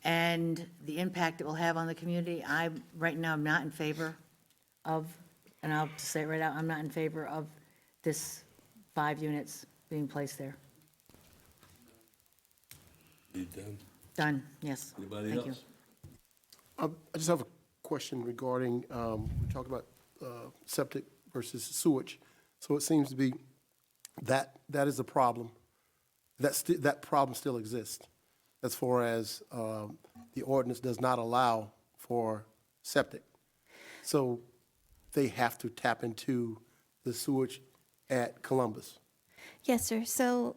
and the impact it will have on the community. Right now, I'm not in favor of, and I'll say it right out, I'm not in favor of this 5 units being placed there. You done? Done, yes. Anybody Thank else? I just have a question regarding, we talked about septic versus sewage. So it seems to be that is a problem. That problem still exists as far as the ordinance does not allow for septic. So they have to tap into the sewage at Columbus. Yes, sir. So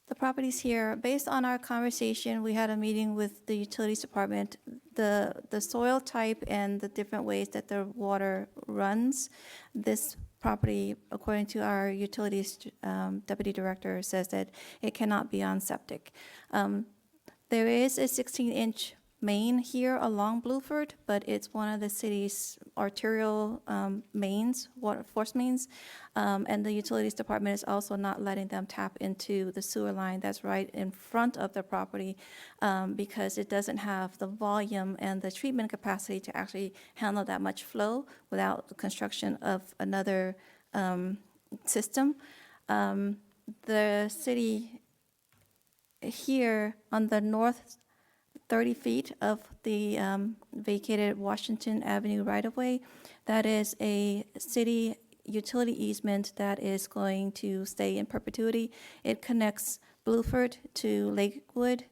the properties here, based on our conversation, we had a meeting with the utilities department. The soil type and the different ways that the water runs, this property, according to our utilities deputy director, says that it cannot be on septic. There is a 16-inch main here along Bluford, but it's one of the city's arterial mains, water force mains, and the utilities department is also not letting them tap into the sewer line that's right in front of the property because it doesn't have the volume and the treatment capacity to actually handle that much flow without the construction of another system. The city here on the north 30 feet of the vacated Washington Avenue right-of-way, that is a city utility easement that is going to stay in perpetuity. It connects Bluford to Lakewood,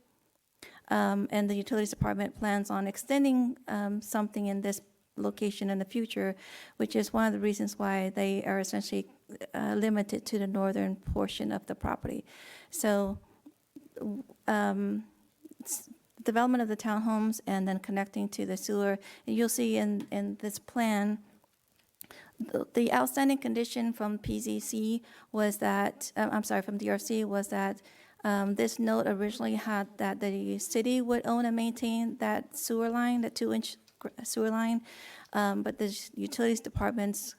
and the utilities department plans on extending something in this location in the future, which is one of the reasons why they are essentially limited to the northern portion of the property. So development of the townhomes and then connecting to the sewer. You'll see in this plan, the outstanding condition from PZC was that, from DRC, was that this note originally had that the city would own and maintain that sewer line, that 2-inch sewer line, but the utilities department's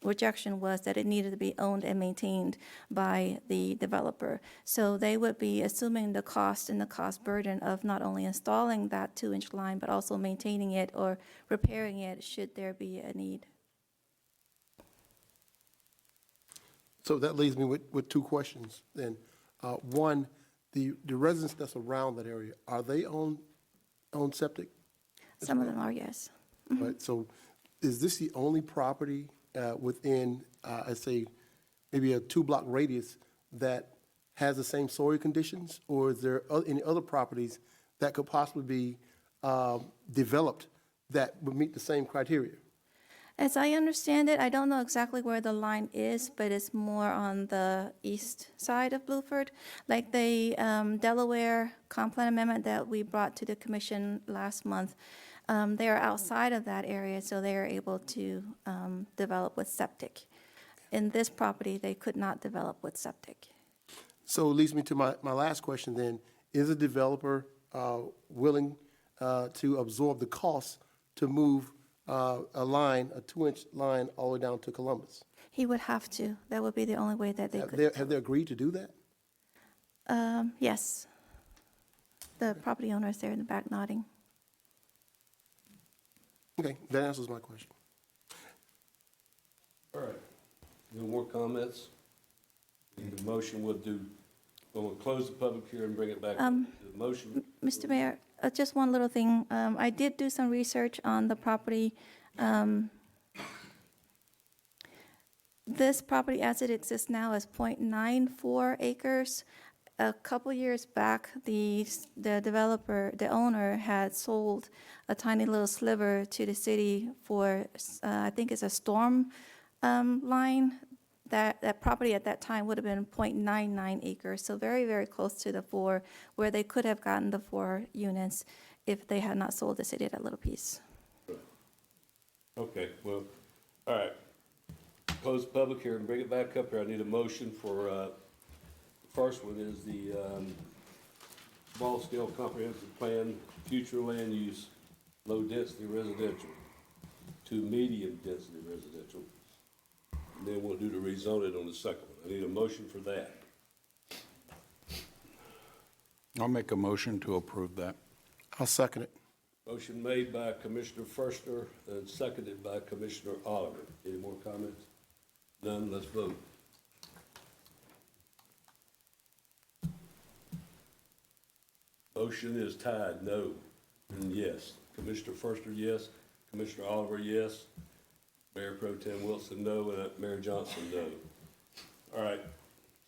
rejection was that it needed to be owned and maintained by the developer. So they would be assuming the cost and the cost burden of not only installing that 2-inch line, but also maintaining it or repairing it should there be a need. So that leaves me with 2 questions then. One, the residents that's around that area, are they on septic? Some of them are, yes. Right, so is this the only property within, I'd say, maybe a 2-block radius that has the same soil conditions? Or is there any other properties that could possibly be developed that would meet the same criteria? As I understand it, I don't know exactly where the line is, but it's more on the east side of Bluford. Like the Delaware comp plan amendment that we brought to the commission last month, they are outside of that area, so they are able to develop with septic. In this property, they could not develop with septic. So it leads me to my last question then. Is a developer willing to absorb the cost to move a line, a 2-inch line, all the way down to Columbus? He would have to. That would be the only way that they could. Have they agreed to do that? Yes. The property owner is there in the back nodding. Okay, that answers my question. All right. No more comments? The motion would do, we'll close the public hearing and bring it back. The motion. Mr. Mayor, just one little thing. I did do some research on the property. This property as it exists now is 0.94 acres. A couple years back, the developer, the owner had sold a tiny little sliver to the city for, I think it's a storm line. That property at that time would have been 0.99 acres, so very, very close to the 4, where they could have gotten the 4 units if they had not sold the city that little piece. Okay, well, all right. Close the public hearing, bring it back up here. I need a motion for, the first one is the small-scale comprehensive plan, future land use, low-density residential to medium-density residential. And then we'll do the rezoning on the second one. I need a motion for that. I'll make a motion to approve that. I'll second it. Motion made by Commissioner Forster and seconded by Commissioner Oliver. Any more comments? None, let's vote. Motion is tied, no and yes. Commissioner Forster, yes. Commissioner Oliver, yes. Mayor Pro Tem Wilson, no, and Mayor Johnson, no. All right,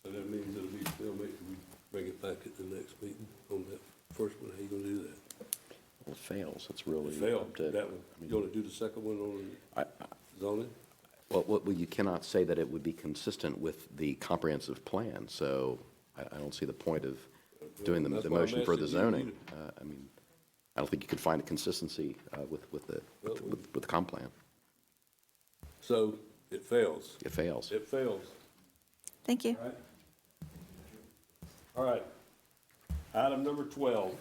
so that means it'll be still, we bring it back at the next meeting on that first one. How you gonna do that? Well, it fails. It's really. It failed, up to- that one. You gonna do the second one on zoning? Well, you cannot say that it would be consistent with the comprehensive plan, so I don't see the point of doing the motion for the zoning. I mean, I don't think you could find a consistency with the comp plan. So it fails. It fails. It fails. Thank you. All right. Item number 12.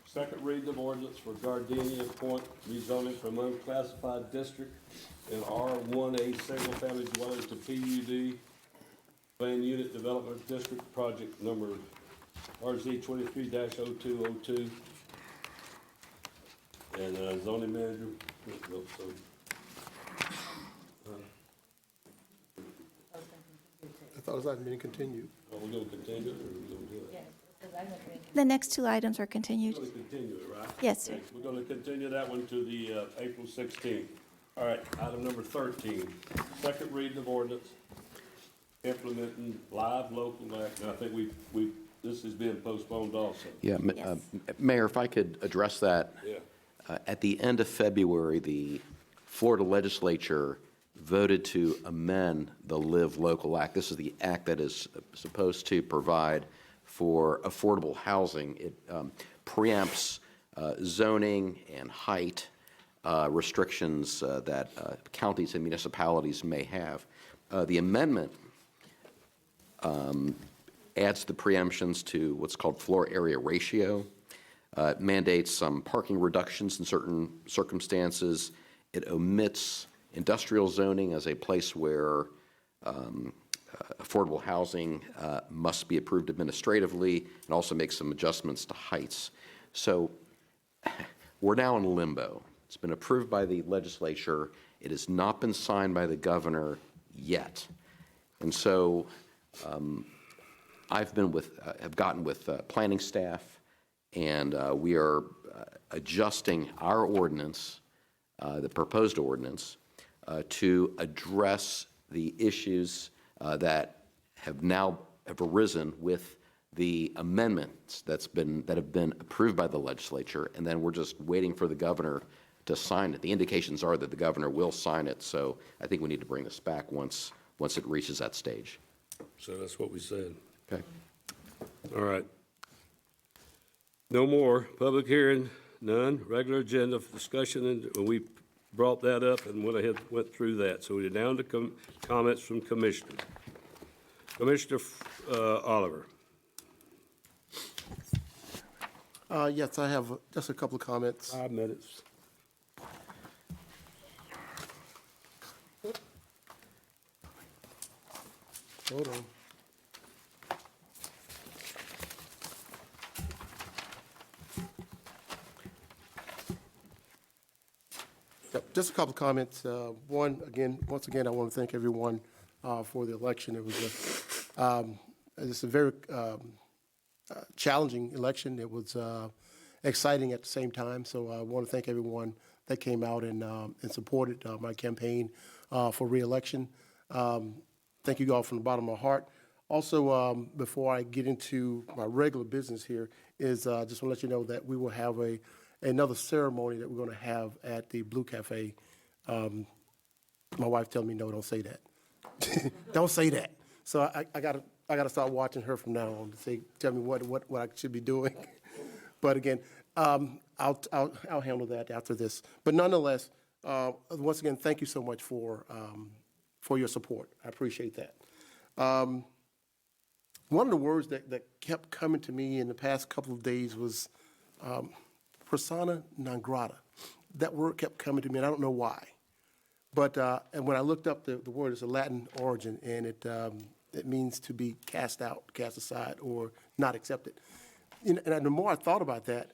Second reading of ordinance for Gardenia Point rezoning from unclassified district in R1A single-family dwelling to PUD Plan Unit Development District Project number RZ 23-0202. And zoning manager. I thought it was item being continued. Are we going to continue it, or are we going to do it? The next 2 items are continued. We're going to continue it, right? Yes, sir. Okay, we're going to continue that one to the April 16th. All right, item number 13, second reading of ordinance implementing live local act. And I think this has been postponed also. Yeah, Mayor, if I could address that. Yeah. At the end of February, the Florida legislature voted to amend the Live Local Act. This is the act that is supposed to provide for affordable housing. It preempts zoning and height restrictions that counties and municipalities may have. The amendment adds the preemptions to what's called floor area ratio. It mandates some parking reductions in certain circumstances. It omits industrial zoning as a place where affordable housing must be approved administratively, and also makes some adjustments to heights. So we're now in limbo. It's been approved by the legislature. It has not been signed by the governor yet. And so have gotten with planning staff, and we are adjusting our ordinance, the proposed ordinance, to address the issues that have arisen with the amendments that have been approved by the legislature, and then we're just waiting for the governor to sign it. The indications are that the governor will sign it, so I think we need to bring this back once it reaches that stage. So that's what we said. Okay. All right. No more. Public hearing, none. Regular agenda for discussion, and we brought that up and went through that. So we're down to comments from commissioners. Commissioner Oliver. Yes, I have just a couple of comments. 5 minutes. Hold on. Yep, just a couple of comments. Once again, I want to thank everyone for the election. It was a very challenging election. It was exciting at the same time. So I want to thank everyone that came out and supported my campaign for re-election. Thank you all from the bottom of my heart. Also, before I get into my regular business here, is just want to let you know that we will have another ceremony that we're going to have at the Blue Cafe. My wife telling me, no, don't say that. Don't say that. So I gotta start watching her from now on to tell me what I should be doing. But again, I'll handle that after this. But nonetheless, once again, thank you so much for your support. I appreciate that. One of the words that kept coming to me in the past couple of days was persona non grata. That word kept coming to me, and I don't know why. But and when I looked up the word, it's a Latin origin, and it means to be cast out, cast aside, or not accepted. And the more I thought about that,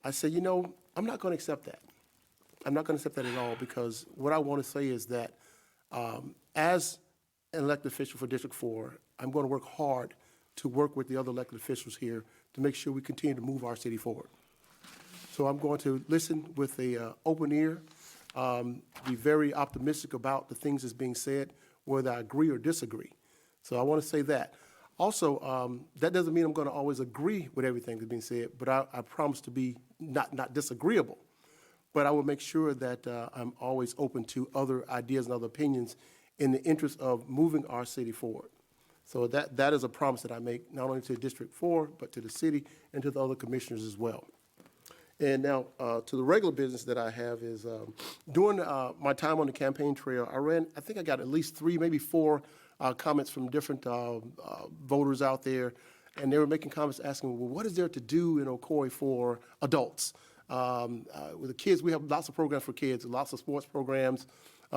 I said, I'm not going to accept that. I'm not going to accept that at all, because what I want to say is that as an elected official for District 4, I'm going to work hard to work with the other elected officials here to make sure we continue to move our city forward. So I'm going to listen with an open ear, be very optimistic about the things that's being said, whether I agree or disagree. So I want to say that. Also, that doesn't mean I'm going to always agree with everything that's being said, but I promise to be not disagreeable. But I will make sure that I'm always open to other ideas and other opinions in the interest of moving our city forward. So that is a promise that I make, not only to District 4, but to the city and to the other commissioners as well. And now to the regular business that I have is during my time on the campaign trail, I think I got at least 3, maybe 4 comments from different voters out there. And they were making comments asking, well, what is there to do in Ocoee for adults? With the kids, we have lots of programs for kids, lots of sports programs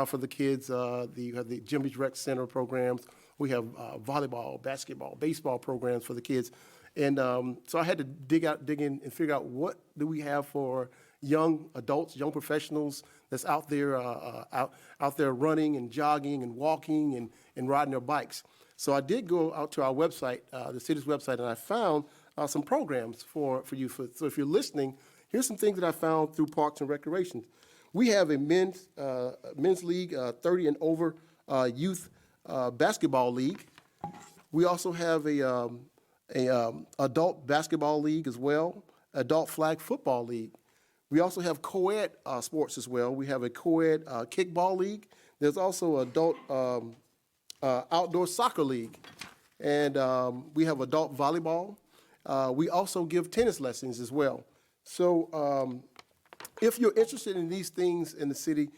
for the kids. You have the Jim Beach Rec Center programs. We have volleyball, basketball, baseball programs for the kids. And so I had to dig in and figure out what do we have for young adults, young professionals that's out there out there running and jogging and walking and riding their bikes. So I did go out to our website, the city's website, and I found some programs for you. So if you're listening, here's some things that I found through Parks and Recreation. We have a men's league, 30 and over youth basketball league. We also have a adult basketball league as well, adult flag football league. We also have co-ed sports as well. We have a co-ed kickball league. There's also adult outdoor soccer league. And we have adult volleyball. We also give tennis lessons as well. So if you're interested in these things in the city,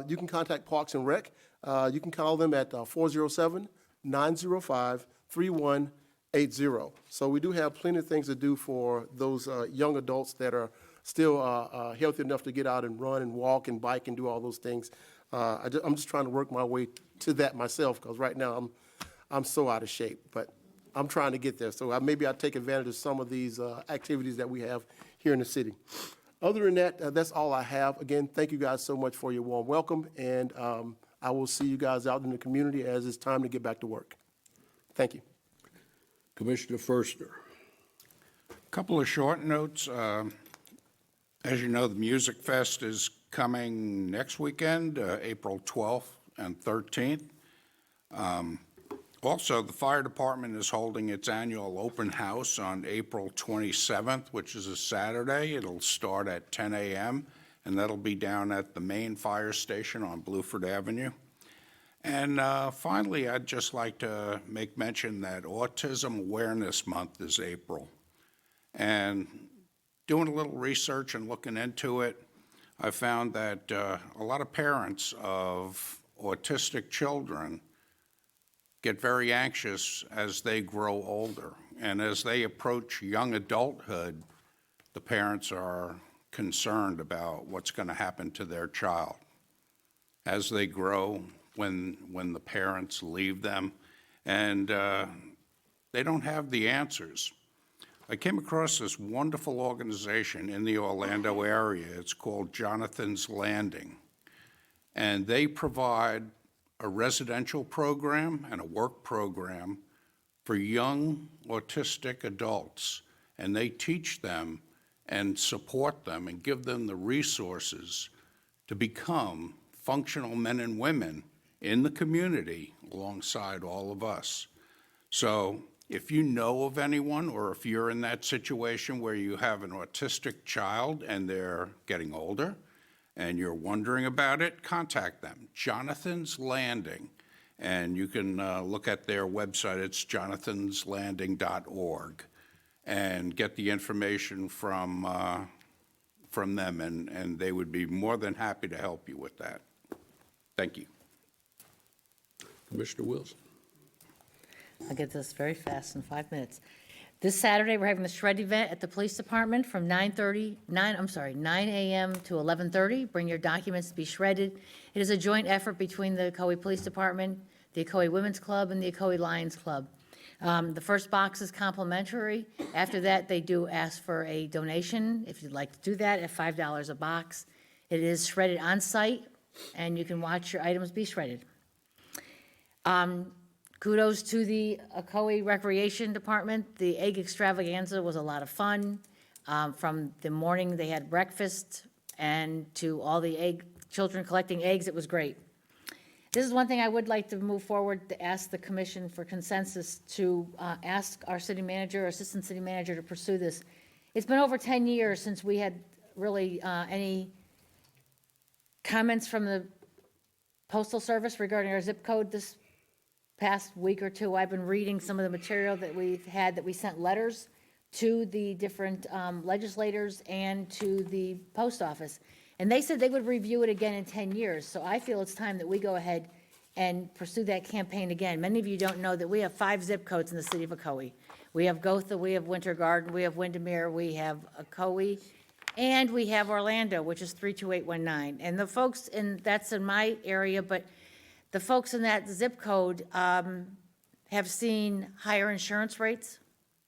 you can contact Parks and Rec. You can call them at 407-905-3180. So we do have plenty of things to do for those young adults that are still healthy enough to get out and run and walk and bike and do all those things. I'm just trying to work my way to that myself, because right now I'm so out of shape, but I'm trying to get there. So maybe I'll take advantage of some of these activities that we have here in the city. Other than that, that's all I have. Again, thank you guys so much for your warm welcome, and I will see you guys out in the community as it's time to get back to work. Thank you. Commissioner Firstner. A couple of short notes. As you know, the Music Fest is coming next weekend, April 12th and 13th. Also, the fire department is holding its annual open house on April 27th, which is a Saturday. It'll start at 10 a.m. and that'll be down at the main fire station on Bluford Avenue. And finally, I'd just like to make mention that Autism Awareness Month is April. And doing a little research and looking into it, I found that a lot of parents of autistic children get very anxious as they grow older. And as they approach young adulthood, the parents are concerned about what's going to happen to their child as they grow, when the parents leave them, and they don't have the answers. I came across this wonderful organization in the Orlando area. It's called Jonathan's Landing, and they provide a residential program and a work program for young autistic adults, and they teach them and support them and give them the resources to become functional men and women in the community alongside all of us. So if you know of anyone, or if you're in that situation where you have an autistic child and they're getting older and you're wondering about it, contact them, Jonathan's Landing. And you can look at their website, it's jonathanslanding.org, and get the information from them, and they would be more than happy to help you with that. Thank you. Commissioner Wilson. I'll get this very fast in 5 minutes. This Saturday, we're having the shred event at the police department from 9 a.m. to 11:30. Bring your documents to be shredded. It is a joint effort between the Ocoee Police Department, the Ocoee Women's Club, and the Ocoee Lions Club. The first box is complimentary. After that, they do ask for a donation, if you'd like to do that, at $5 a box. It is shredded on site, and you can watch your items be shredded. Kudos to the Ocoee Recreation Department. The egg extravaganza was a lot of fun. From the morning they had breakfast and to all the children collecting eggs, it was great. This is one thing I would like to move forward to ask the commission for consensus to ask our city manager or assistant city manager to pursue this. It's been over 10 years since we had really any comments from the Postal Service regarding our zip code. This past week or two, I've been reading some of the material that we've had, that we sent letters to the different legislators and to the post office. And they said they would review it again in 10 years. So I feel it's time that we go ahead and pursue that campaign again. Many of you don't know that we have 5 zip codes in the city of Ocoee. We have Gotha, we have Winter Garden, we have Windermere, we have Ocoee, and we have Orlando, which is 32819. And the folks that's in my area, but the folks in that zip code have seen higher insurance rates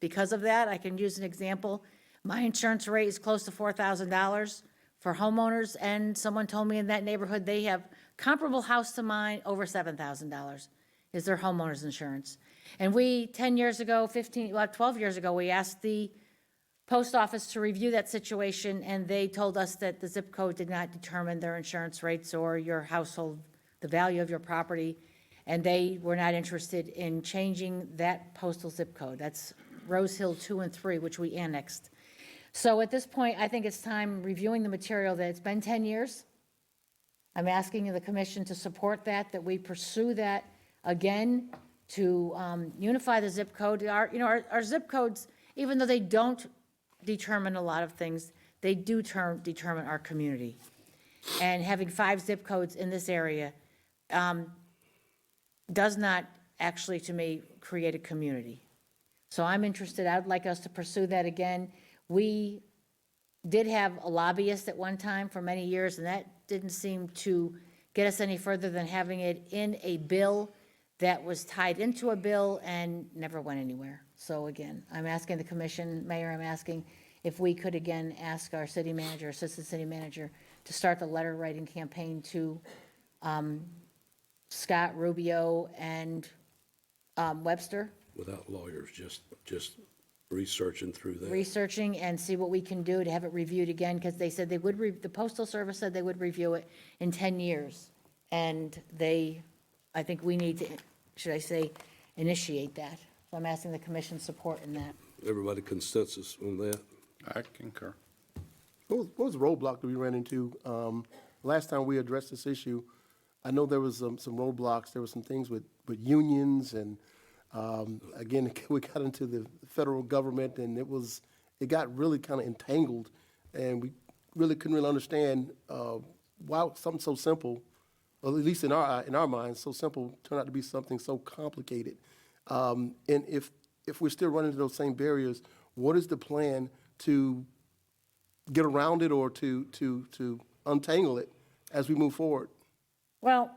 because of that. I can use an example. My insurance rate is close to $4,000 for homeowners, and someone told me in that neighborhood they have comparable house to mine, over $7,000 is their homeowner's insurance. And we, 10 years ago, 12 years ago, we asked the post office to review that situation, and they told us that the zip code did not determine their insurance rates or your household, the value of your property, and they were not interested in changing that postal zip code. That's Rose Hill 2 and 3, which we annexed. So at this point, I think it's time, reviewing the material, that it's been 10 years. I'm asking the commission to support that we pursue that again, to unify the zip code. Our zip codes, even though they don't determine a lot of things, they do determine our community. And having 5 zip codes in this area does not actually, to me, create a community. So I'm interested, I'd like us to pursue that again. We did have a lobbyist at one time for many years, and that didn't seem to get us any further than having it in a bill that was tied into a bill and never went anywhere. So again, I'm asking the commission, Mayor, I'm asking if we could again ask our city manager, assistant city manager, to start the letter writing campaign to Scott, Rubio, and Webster. Without lawyers, just researching through that. Researching and see what we can do to have it reviewed again, because they said they would, the Postal Service said they would review it in 10 years. And I think we need to, should I say, initiate that. So I'm asking the commission support in that. Everybody consensus on that? I concur. what was the roadblock that we ran into? Last time we addressed this issue, I know there was some roadblocks. There were some things with unions, and again, we got into the federal government, and it got really kind of entangled, and we really couldn't really understand why something so simple, or at least in our minds, so simple turned out to be something so complicated. And if we're still running into those same barriers, what is the plan to get around it or to untangle it as we move forward? Well,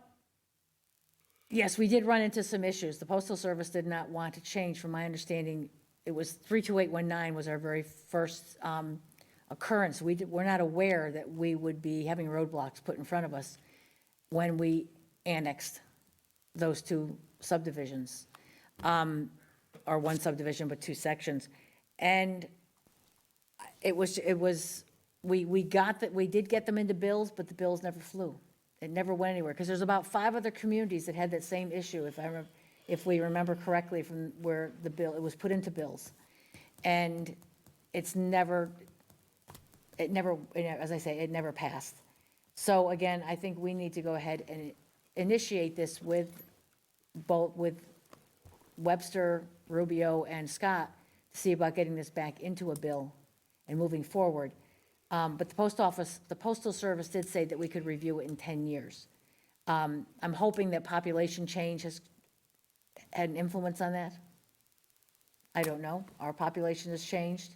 yes, we did run into some issues. The Postal Service did not want to change, from my understanding. It was 32819 was our very first occurrence. We're not aware that we would be having roadblocks put in front of us when we annexed those two subdivisions, or one subdivision, but two sections. And we did get them into bills, but the bills never flew. It never went anywhere, because there's about 5 other communities that had that same issue, if we remember correctly, from where it was put into bills. And as I say, it never passed. So again, I think we need to go ahead and initiate this with Webster, Rubio, and Scott to see about getting this back into a bill and moving forward. But the Postal Service did say that we could review it in 10 years. I'm hoping that population change has had an influence on that. I don't know. Our population has changed.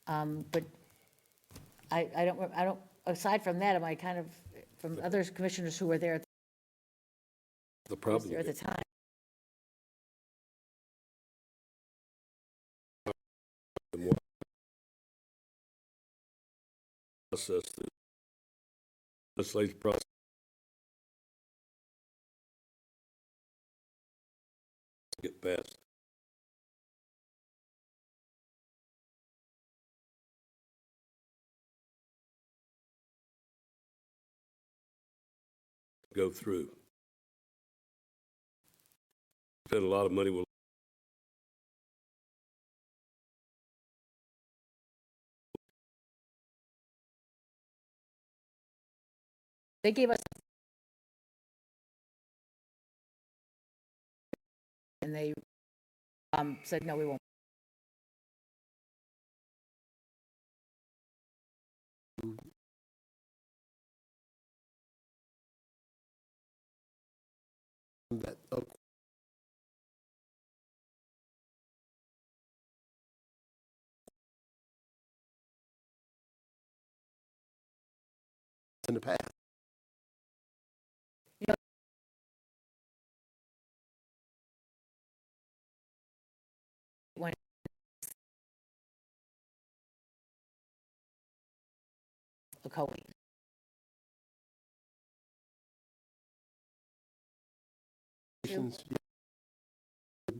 But I don't, aside from that, am I kind of, from other commissioners who were there at The problem the time? process, the legislative process. Get passed. Go through. Spend a lot of money. They gave us, and they said, no, we won't. That in the past. When Ocoee.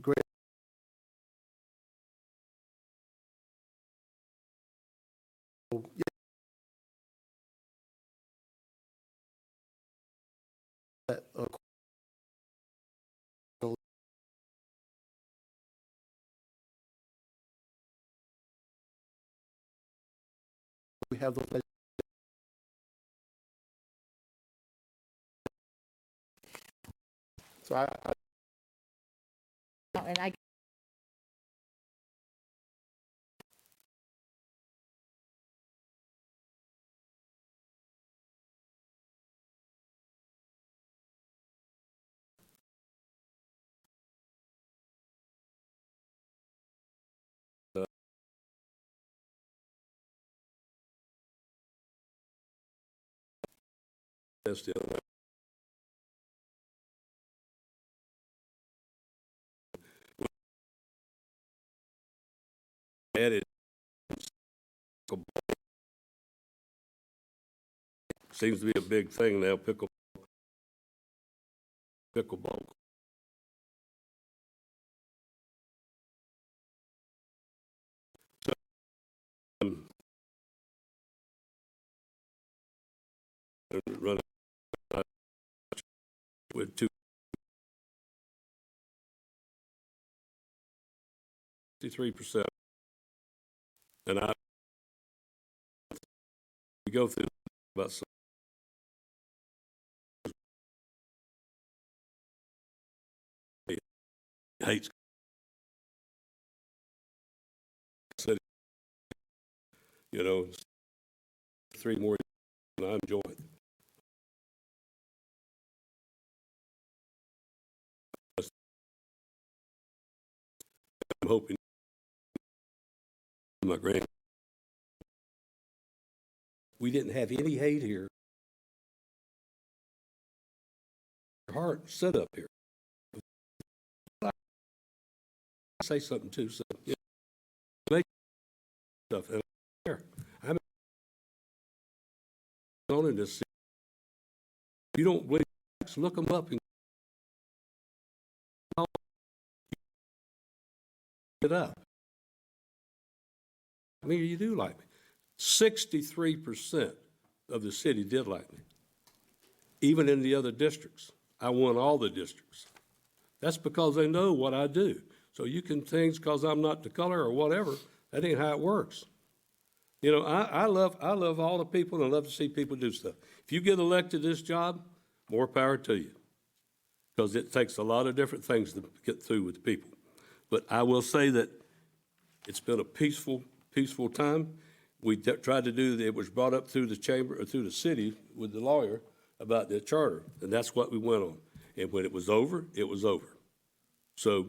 Great. We have those. So And I That's the other way. Added. Seems to be a big thing now, pickleball. So, running with 63%, and I we go through about some hates city, you know, 3 more, and I'm enjoying it. I'm hoping my grand. We didn't have any hate here. Heart set up here. Say something too. So yeah, make stuff. And I'm on in this. If you don't believe, look them up and get up. I mean, you do like me. 63% of the city did like me. Even in the other districts, I won all the districts. That's because they know what I do. So you can things because I'm not the color or whatever. That ain't how it works. You know, I love all the people and I love to see people do stuff. If you get elected this job, more power to you. Because it takes a lot of different things to get through with people. But I will say that it's been a peaceful time. We tried to do, it was brought up through the chamber, or through the city with the lawyer about the charter, and that's what we went on. And when it was over, it was over. So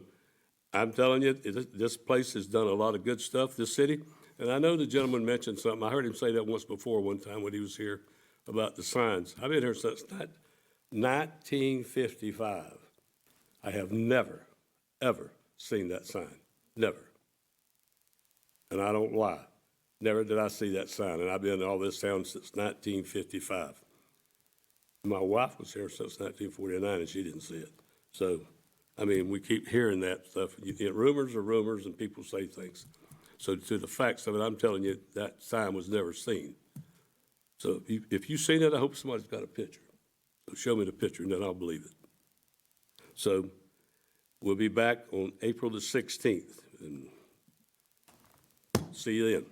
I'm telling you, this place has done a lot of good stuff, this city. And I know the gentleman mentioned something. I heard him say that once before one time when he was here about the signs. I've been here since 1955. I have never, ever seen that sign. Never. And I don't lie. Never did I see that sign. And I've been in all this town since 1955. My wife was here since 1949 and she didn't see it. So, I mean, we keep hearing that stuff. Rumors are rumors and people say things. So to the facts of it, I'm telling you, that sign was never seen. So if you've seen it, I hope somebody's got a picture. So show me the picture and then I'll believe it. So we'll be back on April the 16th. And see you then.